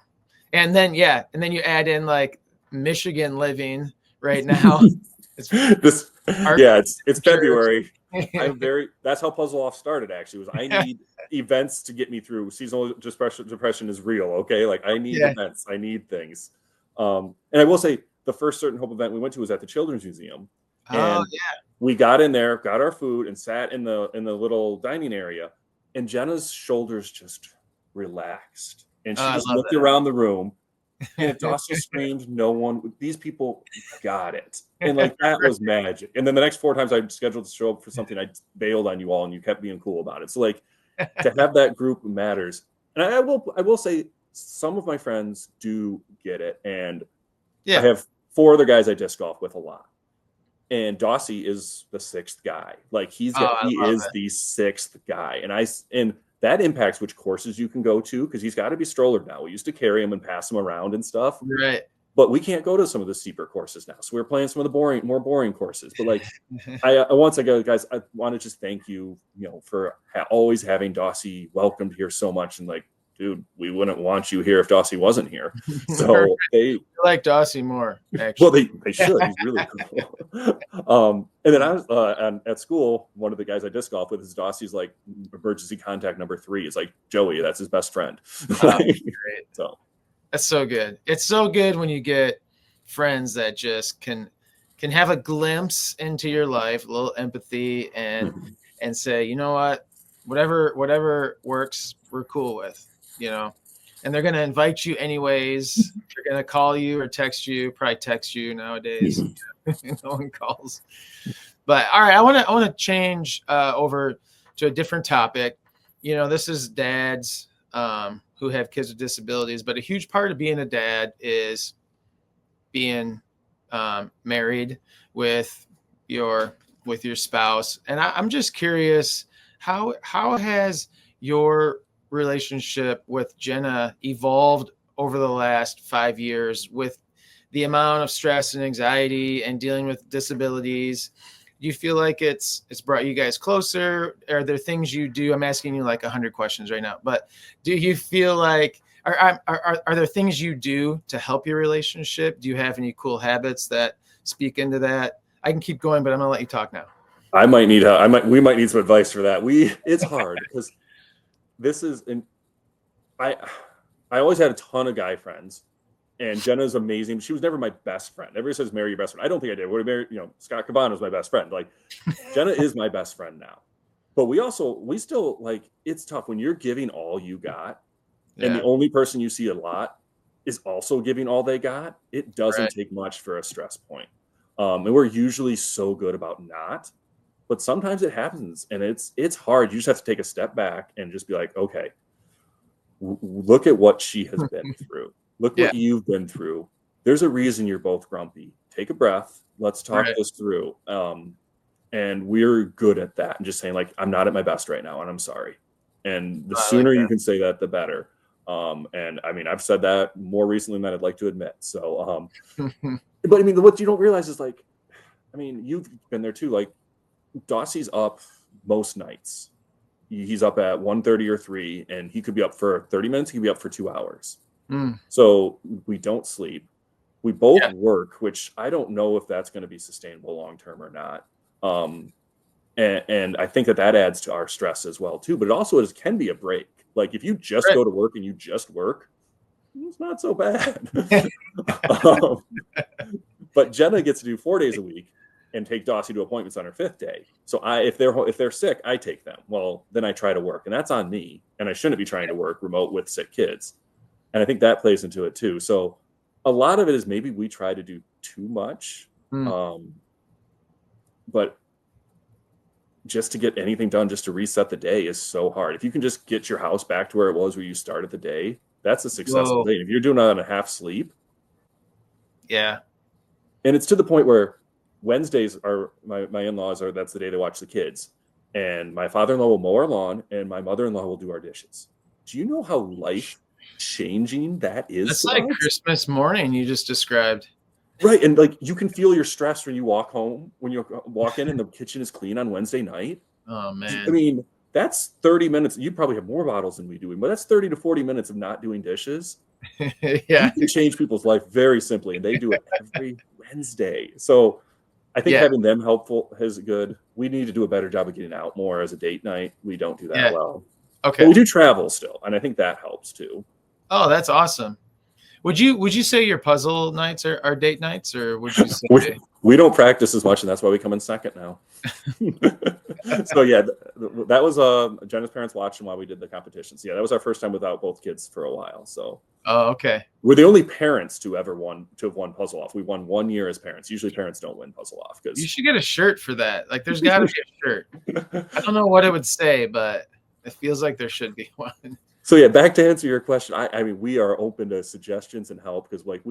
And then you add in like Michigan living right now. It's February. That's how Puzzle Off started, actually, was I need events to get me through. Seasonal depression is real. Okay. Like I need events. I need things. And I will say the first Certain Hope event we went to was at the Children's Museum. And we got in there, got our food, and sat in the little dining area. And Jenna's shoulders just relaxed, and she just looked around the room. And Dawson screamed, "No one! These people got it!" And like that was magic. And then the next 4 times I scheduled to show up for something, I bailed on you all, and you kept being cool about it. So like to have that group matters. And I will say some of my friends do get it, and I have 4 other guys I disc golf with a lot. And Dossie is the 6th guy. Like he is the 6th guy. And that impacts which courses you can go to, because he's got to be stroller now. We used to carry him and pass him around and stuff. Right. But we can't go to some of the steeper courses now. So we're playing some of the more boring courses. But like I once again, guys, I want to just thank you, for always having Dossie welcomed here so much. And like, dude, we wouldn't want you here if Dossie wasn't here. So they like Dossie more, actually. Well, they should. He's really cool. And then I was at school. One of the guys I disc golf with is Dossie's like emergency contact number 3. It's like Joey. That's his best friend. Great. So that's so good. It's so good when you get friends that just can have a glimpse into your life, a little empathy, and say, you know what, whatever works, we're cool with. And they're going to invite you anyways. They're going to call you or text you, probably text you nowadays. No one calls. But all right, I want to change over to a different topic. This is dads who have kids with disabilities, but a huge part of being a dad is being married with your spouse. And I'm just curious, how has your relationship with Jenna evolved over the last 5 years with the amount of stress and anxiety and dealing with disabilities? Do you feel like it's brought you guys closer? Are there things you do? I'm asking you like 100 questions right now, but do you feel like are there things you do to help your relationship? Do you have any cool habits that speak into that? I can keep going, but I'm gonna let you talk now. We might need some advice for that. It's hard because I always had a ton of guy friends, and Jenna's amazing. She was never my best friend. Everybody says marry your best friend. I don't think I did. Would have married, Scott Cabana was my best friend. Like Jenna is my best friend now. But we still like, it's tough when you're giving all you got and the only person you see a lot is also giving all they got. It doesn't take much for a stress point. And we're usually so good about not, but sometimes it happens, and it's hard. You just have to take a step back and just be like, okay, look at what she has been through. Look what you've been through. There's a reason you're both grumpy. Take a breath. Let's talk this through. And And we're good at that and just saying like, I'm not at my best right now and I'm sorry. And the I sooner like you can say that, the better. And I mean, I've said that more recently than I'd like to admit. So, but I mean, what you don't realize is like, I mean, you've been there too. Like Dossie's up most nights. He's up at 1:30 or 3, and he could be up for 30 minutes. He could be up for 2 hours. So we don't sleep. We both work, which I don't know if that's going to be sustainable long-term or not. And I think that adds to our stress as well too, but it also can be a break. Like if you just go to work and you just work, it's not so bad. But Jenna gets to do 4 days a week and take Dossie to appointments on her 5th day. So if they're sick, I take them. Well, then I try to work, and that's on me. And I shouldn't be trying to work remote with sick kids. And I think that plays into it too. So a lot of it is maybe we try to do too much, but just to get anything done, just to reset the day is so hard. If you can just get your house back to where it was where you started the day, that's a successful day. If you're doing it on a half sleep. Yeah. And it's to the point where Wednesdays are my in-laws are, that's the day they watch the kids. And my father-in-law will mow our lawn and my mother-in-law will do our dishes. Do you know how life-changing that is? That's like Christmas morning you just described. Right. And like you can feel your stress when you walk home, when you walk in and the kitchen is clean on Wednesday night. Oh man. I mean, that's 30 minutes. You probably have more bottles than we do, but that's 30 to 40 minutes of not doing dishes. Yeah. You can change people's life very simply, and they do it every Wednesday. So I think having them helpful is good. We need to do a better job of getting out more as a date night. We don't do that well. Okay. But we do travel still, and I think that helps too. Oh, that's awesome. Would you say your puzzle nights are date nights, or would you say we don't practice as much, and that's why we come in second now. So yeah, that was Jenna's parents watching while we did the competitions. Yeah, that was our first time without both kids for a while. So okay, we're the only parents to have won puzzle off. We won 1 year as parents. Usually parents don't win puzzle off because you should get a shirt for that. Like there's got to be a shirt. I don't know what it would say, but it feels like there should be one. So yeah, back to answer your question. I mean, we are open to suggestions and help because like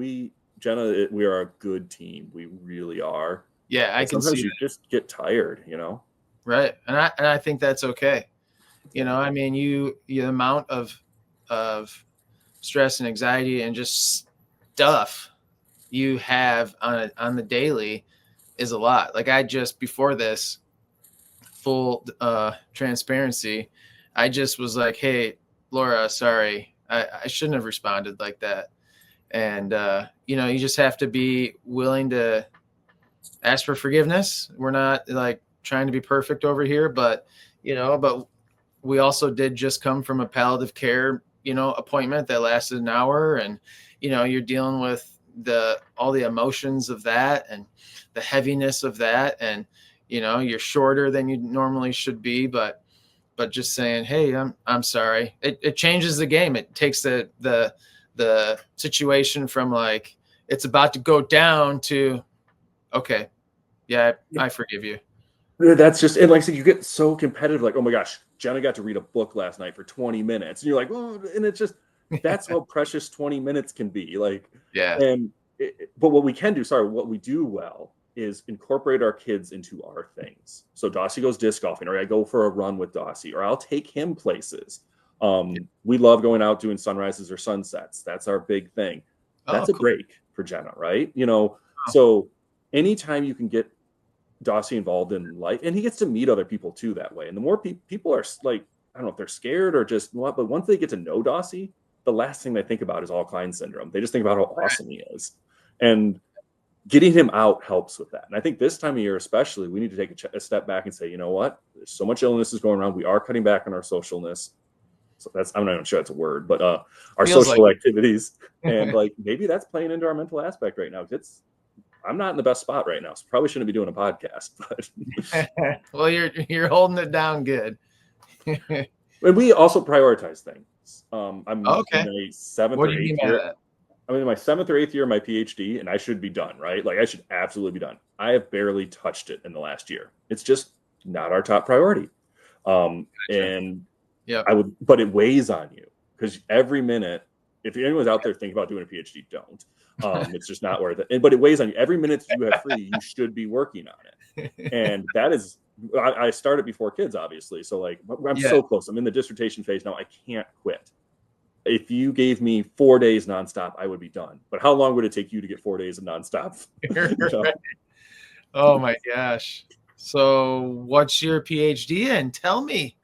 Jenna, we are a good team. We really are. Yeah, I can see. Sometimes you just get tired, you know. Right, and I think that's okay. You know, I mean, the amount of stress and anxiety and just stuff you have on the daily is a lot. Like I just before this full transparency, I just was like, hey, Laura, sorry, I shouldn't have responded like that. And, you know, you just have to be willing to ask for forgiveness. We're not like trying to be perfect over here, but, you know, but we also did just come from a palliative care, you know, appointment that lasted an hour. And, you know, you're dealing with all the emotions of that and the heaviness of that. And, you know, you're shorter than you normally should be, but just saying, hey, I'm sorry. It changes the game. It takes the situation from like it's about to go down to, okay, yeah, I forgive you. That's just, and like I said, you get so competitive. Like, oh my gosh, Jenna got to read a book last night for 20 minutes, and you're like, oh, and it's just that's how precious 20 minutes can be. Like, yeah. And but what we can do, what we do well is incorporate our kids into our things. So Dossie goes disc golfing, or I go for a run with Dossie, or I'll take him places. We love going out doing sunrises or sunsets. That's our big thing. That's a break for Jenna, right? You know, so anytime you can get Dossie involved in life, and he gets to meet other people too that way. And the more people are like, I don't know if they're scared or just what, but once they get to know Dossie, the last thing they think about is Au-Kline Syndrome. They just think about how awesome he is. And getting him out helps with that. And I think this time of year, especially, we need to take a step back and say, you know what? There's so much illness is going around. We are cutting back on our socialness. So I'm not even sure that's a word, but our Feels social like activities. And like, maybe that's playing into our mental aspect right now. I'm not in the best spot right now, so probably shouldn't be doing a podcast, but well, you're holding it down good. And we also prioritize things. I'm in my 7th what or do you 8th mean year. by that? I'm in my 7th or 8th year of my PhD, and I should be done, right? Like I should absolutely be done. I have barely touched it in the last year. It's just not our top priority. Gotcha. And yeah, but it weighs on you because every minute if anyone's out there thinking about doing a PhD, don't. It's just not worth it. But it weighs on you. Every minute you have free, you should be working on it. And that is, I started before kids, obviously. So like, I'm so close. I'm in the dissertation phase now. I can't quit. If you gave me 4 days nonstop, I would be done. But how long would it take you to get 4 days of nonstop? Right. Oh my gosh. So what's your PhD in? Tell me.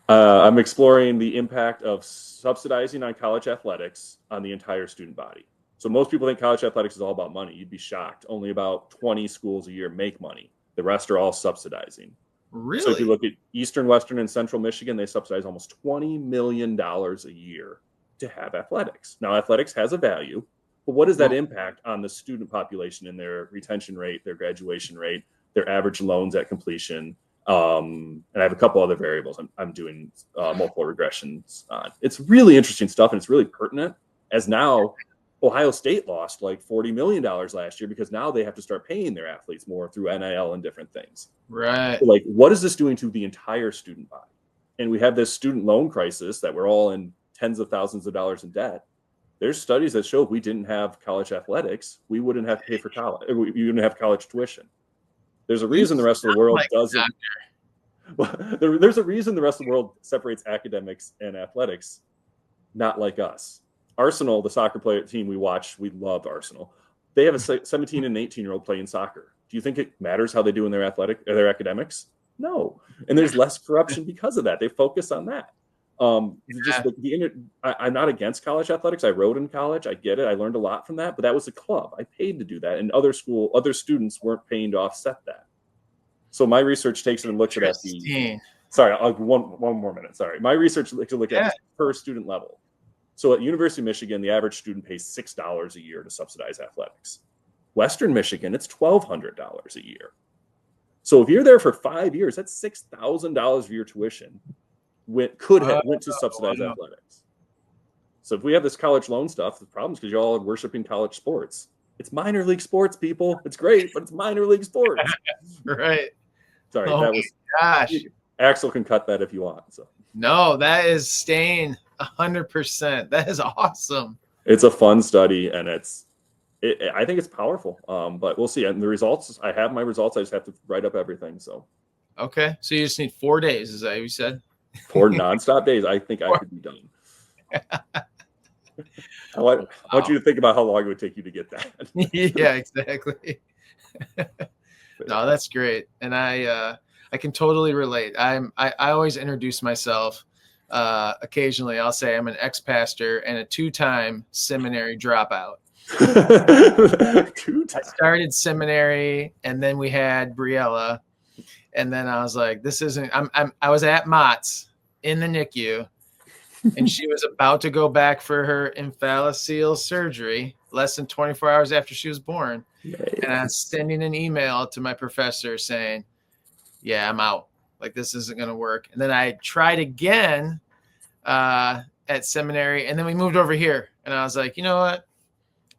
I'm exploring the impact of subsidizing on college athletics on the entire student body. So most people think college athletics is all about money. You'd be shocked. Only about 20 schools a year make money. The rest are all subsidizing. Really? So if you look at Eastern, Western, and Central Michigan, they subsidize almost $20 million a year to have athletics. Now, athletics has a value, but what does that impact on the student population in their retention rate, their graduation rate, their average loans at completion? And I have a couple other variables I'm doing multiple regressions on. It's really interesting stuff, and it's really pertinent, as now Ohio State lost like $40 million last year because now they have to start paying their athletes more through NIL and different things. Right. So like, what is this doing to the entire student body? And we have this student loan crisis that we're all in tens of thousands of dollars in debt. There's studies that show if we didn't have college athletics, we wouldn't have to pay for college. We wouldn't have college tuition. There's a reason the rest of the world doesn't. Well, there's a reason the rest of the world separates academics and athletics, not like us. Arsenal, the soccer player team we watch, we love Arsenal. They have a 17 and 18-year-old playing soccer. Do you think it matters how they do in their academics? No. And there's less corruption because of that. They focus on that. Just I'm not against college athletics. I rode in college. I get it. I learned a lot from that, but that was a club. I paid to do that, and other students weren't paying to offset that. So my research takes it and looks at the. Sorry, one more minute. Sorry, my research to look at per student level. So at University of Michigan, the average student pays $6 a year to subsidize athletics. Western Michigan, it's $1,200 a year. So if you're there for 5 years, that's $6,000 of your tuition went to subsidize athletics. So if we have this college loan stuff, the problem is because you're all worshiping college sports. It's minor league sports, people. It's great, but it's minor league sports. Right. Sorry, that was gosh. Axel can cut that if you want. So no, that is staying 100%. That is awesome. It's a fun study, and I think it's powerful. But we'll see. And the results, I have my results. I just have to write up everything. So okay, so you just need 4 days. Is that what you said? 4 nonstop days. I think I could be done. I want you to think about how long it would take you to get that. Yeah, exactly. No, that's great, and I can totally relate. I always introduce myself. Occasionally, I'll say I'm an ex-pastor and a 2-time seminary dropout. I started seminary, and then we had Briella, and then I was like, "This isn't." I was at Mott's in the NICU. And she was about to go back for her imphalocele surgery less than 24 hours after she was born. Yay. And I was sending an email to my professor saying, yeah, I'm out. Like, this isn't going to work. And then I tried again at seminary, and then we moved over here. And I was like, you know what?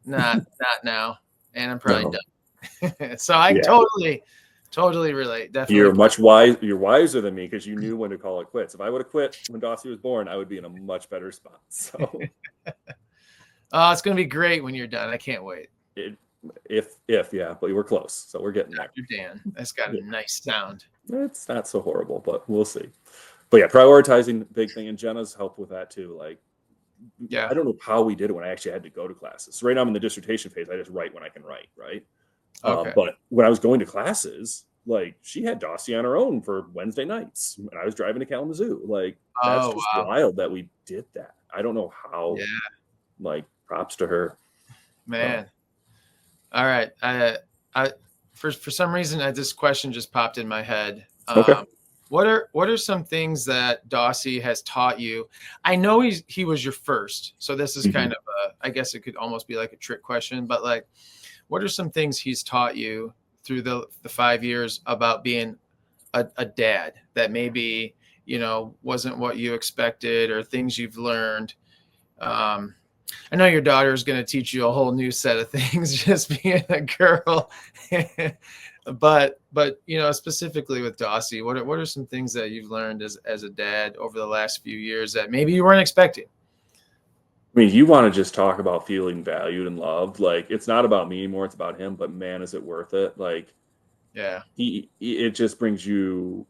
Not now. And I'm probably done. So I totally relate. Definitely. You're wiser than me because you knew when to call it quits. If I would have quit when Dossie was born, I would be in a much better spot. So it's going to be great when you're done. I can't wait. Yeah, but we're close. So we're getting Dr. Dan. That's got a nice sound. It's not so horrible, but we'll see. But yeah, prioritizing, big thing. And Jenna's helped with that too. Like, I don't know how we did it when I actually had to go to classes. So right now I'm in the dissertation phase. I just write when I can write, right? Okay. But when I was going to classes, like, she had Dossie on her own for Wednesday nights, and I was driving to Kalamazoo. Like, that's just wild that we did that. I don't know how. Yeah. Like, props to her, man. All right, for some reason, this question just popped in my head. Okay. What are some things that Dossie has taught you? I know he was your first, so this is kind of I guess it could almost be like a trick question, but like, what are some things he's taught you through the 5 years about being a dad that maybe, wasn't what you expected, or things you've learned? I know your daughter is going to teach you a whole new set of things just being a girl, but specifically with Dossie, what are some things that you've learned as a dad over the last few years that maybe you weren't expecting? I mean, you want to just talk about feeling valued and loved. Like, it's not about me anymore. It's about him. But man, is it worth it? Like, Yeah. It just brings you.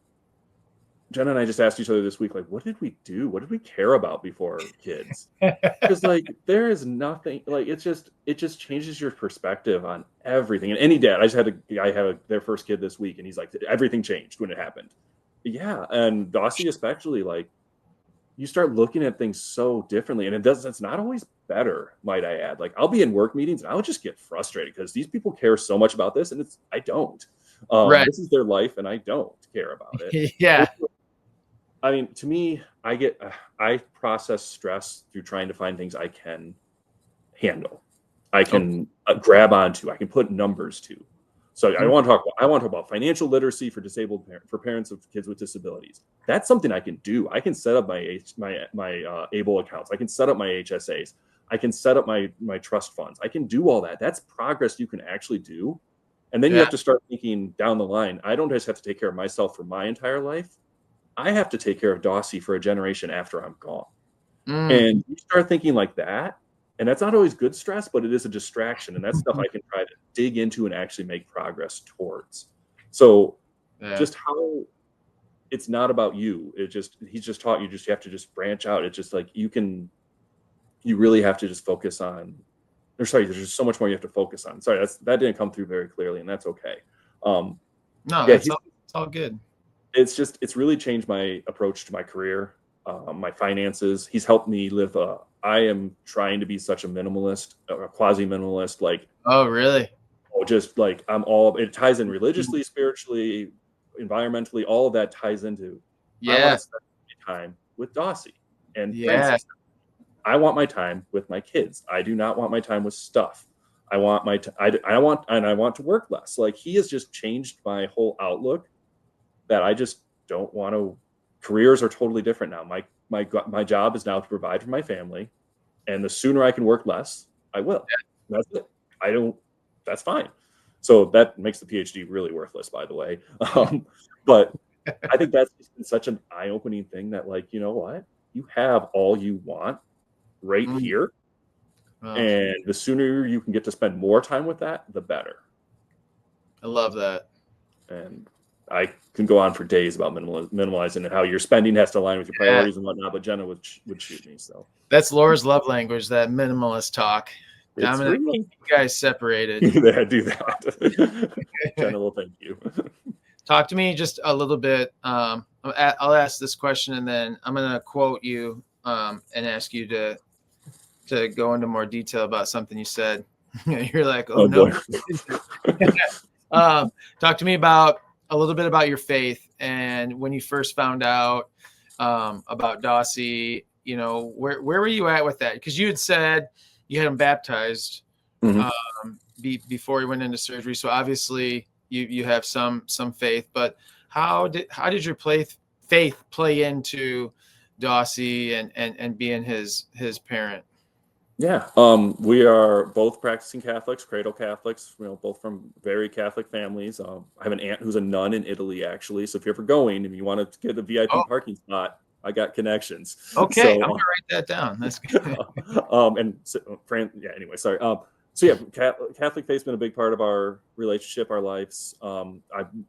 Jenna and I just asked each other this week, like, what did we do? What did we care about before kids? Because like there is nothing like it just changes your perspective on everything. And any dad, I just had a guy have their first kid this week, and he's like, everything changed when it happened. Yeah, and Dossie especially, like you start looking at things so differently, and it's not always better, might I add. Like I'll be in work meetings and I'll just get frustrated because these people care so much about this, and I don't. Right. This is their life, and I don't care about it. Yeah. I mean, to me, I process stress through trying to find things I can handle, I can grab onto, I can put numbers to. So I want to talk about financial literacy for for parents of kids with disabilities. That's something I can do. I can set up my ABLE accounts. I can set up my HSAs. I can set up my trust funds. I can do all that. That's progress you can actually do. And then you have to start thinking down the line. I don't just have to take care of myself for my entire life. I have to take care of Dossie for a generation after I'm gone. And you start thinking like that. And that's not always good stress, but it is a distraction. And that's stuff I can try to dig into and actually make progress towards. So just how it's not about you. He's just taught you have to just branch out. It's just like you really have to just focus on, there's just so much more you have to focus on. Sorry, that didn't come through very clearly, and that's okay. No, it's all good. It's really changed my approach to my career, my finances. He's helped me live I am trying to be such a minimalist, a quasi-minimalist. Like, oh, really? Just like it ties in religiously, spiritually, environmentally, all of that ties into. I want to spend my time with Dossie and Francis. I want my time with my kids. I do not want my time with stuff. I want I want to work less. Like he has just changed my whole outlook. That I just don't want to. Careers are totally different now. My job is now to provide for my family, and the sooner I can work less, I will. That's it. That's fine. So that makes the PhD really worthless, by the way. But I think that's been such an eye-opening thing that, like, you know what? You have all you want right here, and the sooner you can get to spend more time with that, the better. I love that. And I can go on for days about minimalizing and how your spending has to align with your priorities and whatnot, but Jenna would shoot me. So that's Laura's love language, that minimalist talk. I'm going to keep you guys separated. Yeah, do that. Jenna will thank you. Talk to me just a little bit. I'll ask this question, and then I'm going to quote you and ask you to go into more detail about something you said. You're like, oh no. Talk to me about a little bit about your faith and when you first found out about Dossie. You know, where were you at with that? Because you had said you had him baptized before he went into surgery, so obviously you have some faith. But how did your faith play into Dossie and being his parent? Yeah, we are both practicing Catholics, cradle Catholics, both from very Catholic families. I have an aunt who's a nun in Italy, actually. So if you're ever going and you want to get a VIP parking spot, I got connections. Okay, so, I'm going to write that down. That's good. Anyway, sorry. So yeah, Catholic faith's been a big part of our relationship, our lives. I'm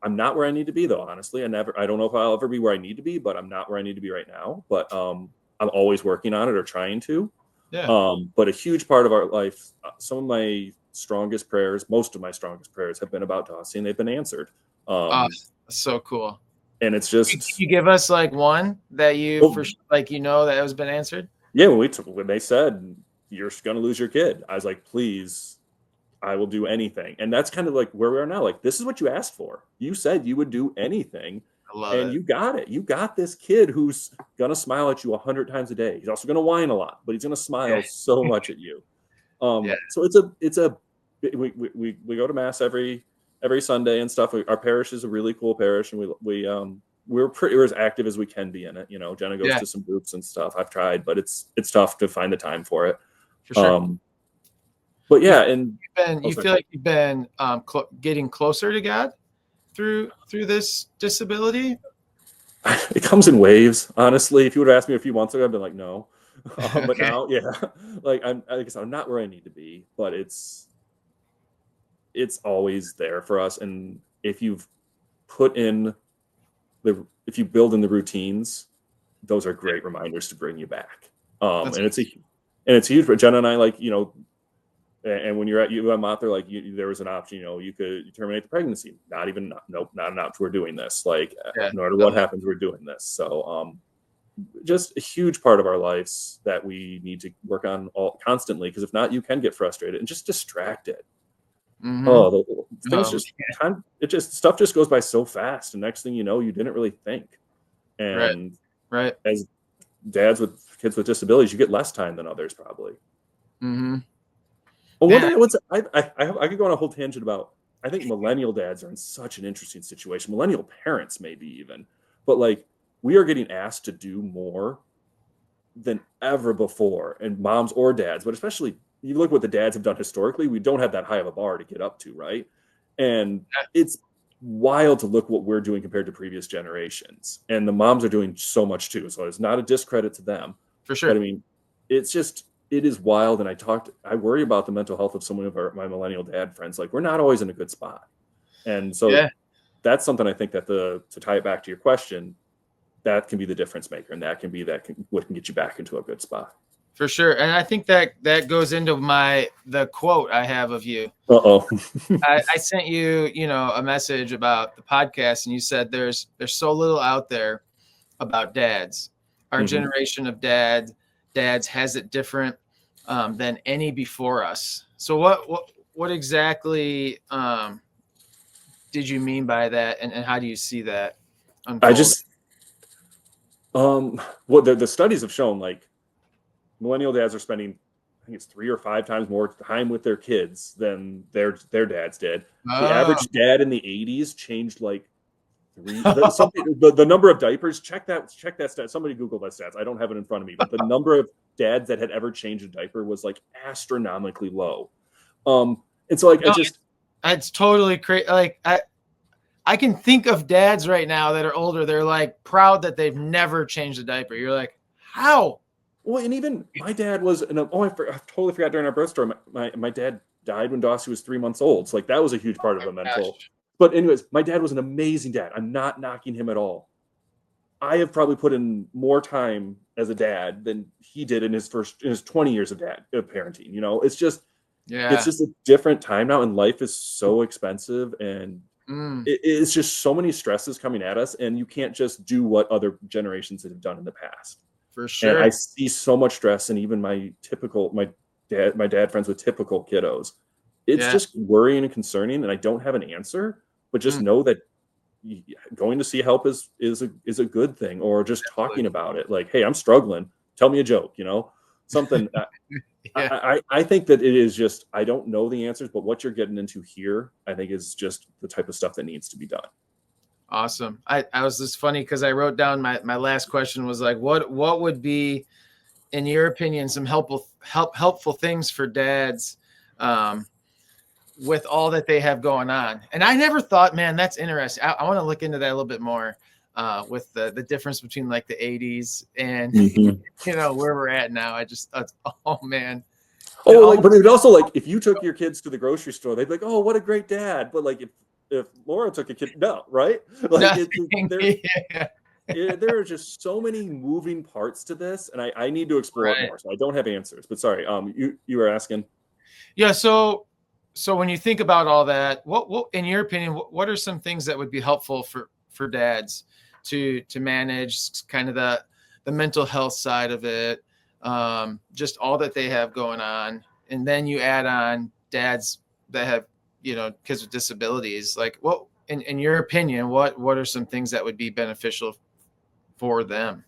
not where I need to be, though, honestly. I don't know if I'll ever be where I need to be, but I'm not where I need to be right now. But I'm always working on it or trying to. Yeah. But a huge part of our life, some of my strongest prayers, most of my strongest prayers have been about Dossie, and they've been answered. So cool. And it's just, can you give us like one that that has been answered? Yeah, when they said you're going to lose your kid, I was like, please, I will do anything. And that's kind of like where we are now. Like, this is what you asked for. You said you would do anything. And you got it. You got this kid who's going to smile at you 100 times a day. He's also going to whine a lot, but he's going to smile so much at you. So we go to mass every Sunday and stuff. Our parish is a really cool parish, and we're as active as we can be in it. Jenna goes to some groups and stuff. I've tried, but it's tough to find the time for it. For sure. But yeah, and you feel like you've been getting closer to God through this disability? It comes in waves, honestly. If you would have asked me a few months ago, I'd been like, no. But now, yeah, like I guess I'm not where I need to be, but it's always there for us. And if you build in the routines, those are great reminders to bring you back. And it's huge for Jenna and I, like, and when you're at UM there, like there was an option, you could terminate the pregnancy. Nope, not an option. We're doing this. Like, no matter what happens, we're doing this. So, just a huge part of our lives that we need to work on constantly, because if not, you can get frustrated and just distracted. Mm-hmm. Oh, the things stuff just goes by so fast, and next thing you know, you didn't really think. And right. As dads with kids with disabilities, you get less time than others probably. Mm-hmm. Well, one thing I could go on a whole tangent about. I think millennial dads are in such an interesting situation. Millennial parents, maybe even, but like, we are getting asked to do more than ever before, and moms or dads, but especially you look what the dads have done historically. We don't have that high of a bar to get up to, right? And it's wild to look what we're doing compared to previous generations. And the moms are doing so much too. So it's not a discredit to them. For sure. But I mean, it is wild. And I worry about the mental health of some of my millennial dad friends. Like, we're not always in a good spot. And so that's something I think that to tie it back to your question, that can be the difference maker. And that can be what can get you back into a good spot. For sure. And I think that goes into the quote I have of you. I sent you, a message about the podcast, and you said there's so little out there about dads. Our generation of dads has it different than any before us. So what exactly did you mean by that, and how do you see that unfold? What the studies have shown, like, millennial dads are spending, I think it's 3 or 5 times more time with their kids than their dads did. The average dad in the 80s changed like the number of diapers. Check that stat. Somebody Google that stats. I don't have it in front of me, but the number of dads that had ever changed a diaper was like astronomically low. And so like, it's totally crazy. Like, I can think of dads right now that are older. They're like proud that they've never changed a diaper. You're like, how? Well, and even my dad was, I totally forgot during our birth story, my dad died when Dossie was 3 months old. So like, that was a huge part of the mental. But anyways, my dad was an amazing dad. I'm not knocking him at all. I have probably put in more time as a dad than he did in his 20 years of parenting. It's just a different time now, and life is so expensive, and it's just so many stresses coming at us, and you can't just do what other generations have done in the past. For sure. And I see so much stress, and even my dad friends with typical kiddos. It's just worrying and concerning, and I don't have an answer, but just know that going to see help is a good thing, or just talking about it. Like, hey, I'm struggling. Tell me a joke, something. I think that it is just, I don't know the answers, but what you're getting into here, I think, is just the type of stuff that needs to be done. Awesome. I was just funny because I wrote down my last question was like, what would be, in your opinion, some helpful things for dads with all that they have going on? And I never thought, man, that's interesting. I want to look into that a little bit more with the difference between like the 80s and where we're at now. Oh man. But it also, like, if you took your kids to the grocery store, they'd be like, oh, what a great dad. But like, if Laura took a kid, no, right? Like, there are just so many moving parts to this, and I need to explore it more. So I don't have answers. But sorry, you were asking. Yeah. So when you think about all that, what in your opinion, what are some things that would be helpful for dads to manage kind of the mental health side of it, just all that they have going on, and then you add on dads that have kids with disabilities? Like, what in your opinion, what are some things that would be beneficial for them?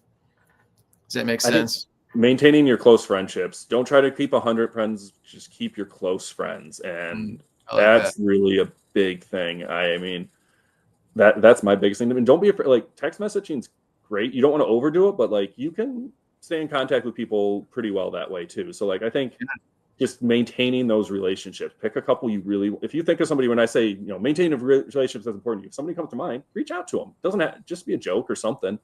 Does that make sense? Maintaining your close friendships. Don't try to keep 100 friends. Just keep your close friends, and that's really a big thing. I mean, that's my biggest thing. I mean, don't be afraid. Like, text messaging's great. You don't want to overdo it, but like, you can stay in contact with people pretty well that way too. So like, I think just maintaining those relationships. Pick a couple if you think of somebody, when I say, maintaining relationships is important to you, if somebody comes to mind, reach out to them. Doesn't have just be a joke or something,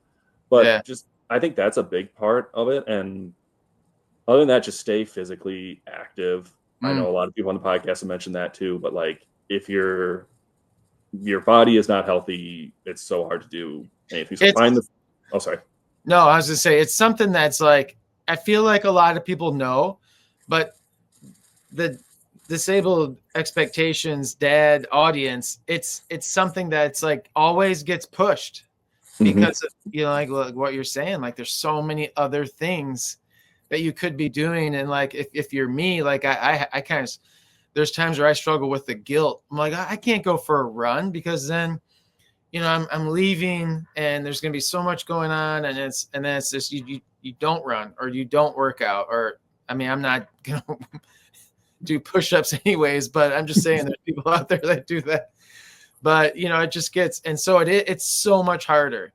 but I think that's a big part of it. And Other than that, just stay physically active. I know a lot of people on the podcast have mentioned that too, but like if your body is not healthy, it's so hard to do anything. So sorry. No, I was gonna say it's something that's like I feel like a lot of people know, but the disabled expectations dad audience, it's something that's like always gets pushed because of, like what you're saying, like there's so many other things that you could be doing. And like if you're me, like I kind of, there's times where I struggle with the guilt. I'm like, I can't go for a run because then I'm leaving and there's gonna be so much going on, and then it's just you don't run or you don't work out, or I mean I'm not gonna do push-ups anyways, but I'm just saying there's people out there that do that. But it just gets, and so it's so much harder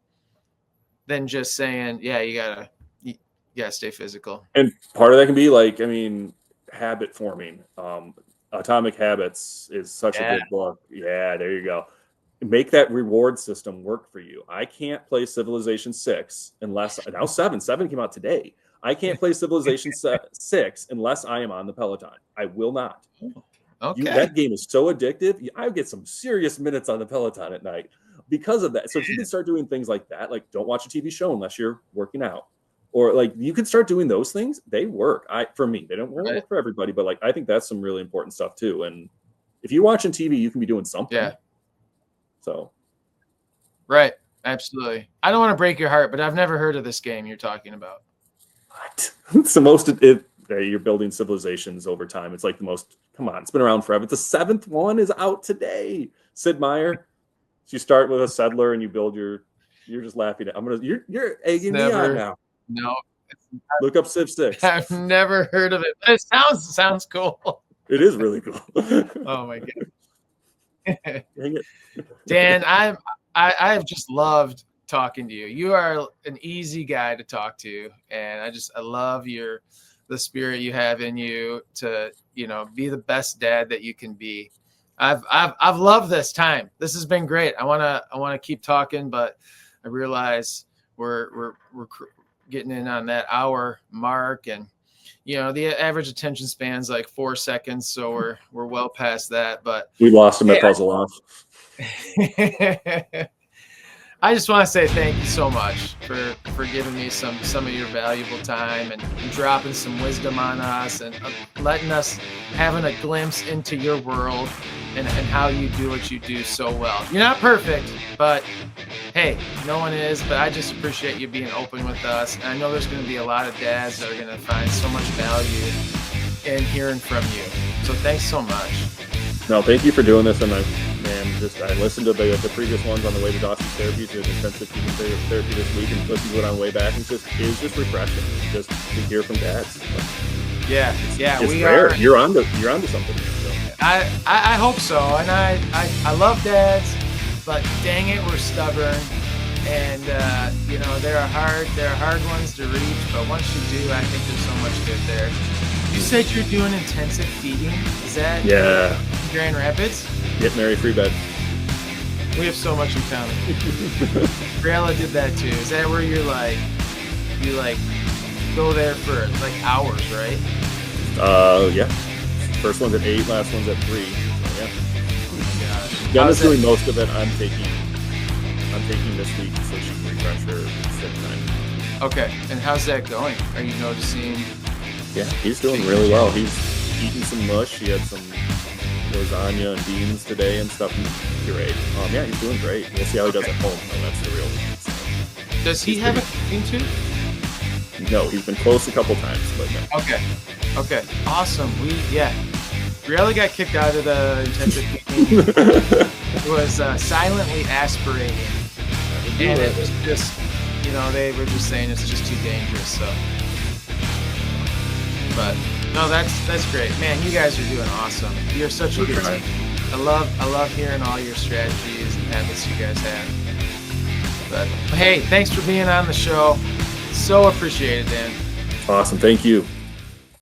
than just saying, yeah, you gotta stay physical. And part of that can be like, I mean, habit forming. Atomic Habits is such a good book. Yeah, there you go. Make that reward system work for you. I can't play Civilization 6 unless now 7 came out today. I can't play Civilization 6 unless I am on the Peloton. I will not. Okay. That game is so addictive. I get some serious minutes on the Peloton at night because of that. So if you can start doing things like that, like don't watch a TV show unless you're working out, or like you can start doing those things. They work. For me, they don't work for everybody, but like I think that's some really important stuff too. And if you're watching TV, you can be doing something. Yeah. So. Right. Absolutely. I don't want to break your heart, but I've never heard of this game you're talking about. What? It's the most. You're building civilizations over time. It's like the most. Come on, it's been around forever. The 7th one is out today. Sid Meier. So you start with a settler and you build your. You're just laughing at. You're egging me on now. No. Look up Civ 6. I've never heard of it. It sounds cool. It is really cool. Oh my god. Dang it. Dan, I've just loved talking to you. You are an easy guy to talk to, and I love the spirit you have in you to be the best dad that you can be. I've loved this time. This has been great. I wanna keep talking, but I realize we're getting in on that hour mark, and the average attention span's like 4 seconds, so we're well past that. But we lost him at puzzle off. I just want to say thank you so much for giving me some of your valuable time and dropping some wisdom on us and letting us having a glimpse into your world and how you do what you do so well. You're not perfect, but hey, no one is. But I just appreciate you being open with us. And I know there's going to be a lot of dads that are going to find so much value in hearing from you. So thanks so much. No, thank you for doing this. And I listened to the previous ones on the way to Dawson's therapy, to intensive therapy this week, and listened to it on the way back. It was just refreshing just to hear from dads. Yeah, it's rare. You're onto something here. So. I hope so, and I love dads, but dang it, we're stubborn, and there are hard ones to reach, but once you do, I think there's so much good there. You said you're doing intensive feeding. Is that in Grand Rapids? Get Mary free bed. We have so much in common. Briella did that too. Is that where you go there for like hours, right? Yeah. First one's at 8, last one's at 3. So, yeah. Oh my gosh. Donna's doing most of it. I'm taking this week so she can refresh her sick time. Okay. And how's that going? Are you noticing? Yeah, he's doing really well. He's eating some mush. He had some lasagna and beans today and stuff. He's great. Yeah, he's doing great. We'll see how he does at home. So that's the real thing. So. Does he have a cooking too? No, he's been close a couple times, but no. Okay. Awesome. Briella got kicked out of the intensive feeding. It was silently aspirating. And it was just, they were just saying it's just too dangerous. So, but no, that's great, man. You guys are doing awesome. You're such a good team. I love hearing all your strategies and habits you guys have. But hey, thanks for being on the show. So appreciated, Dan. Awesome. Thank you.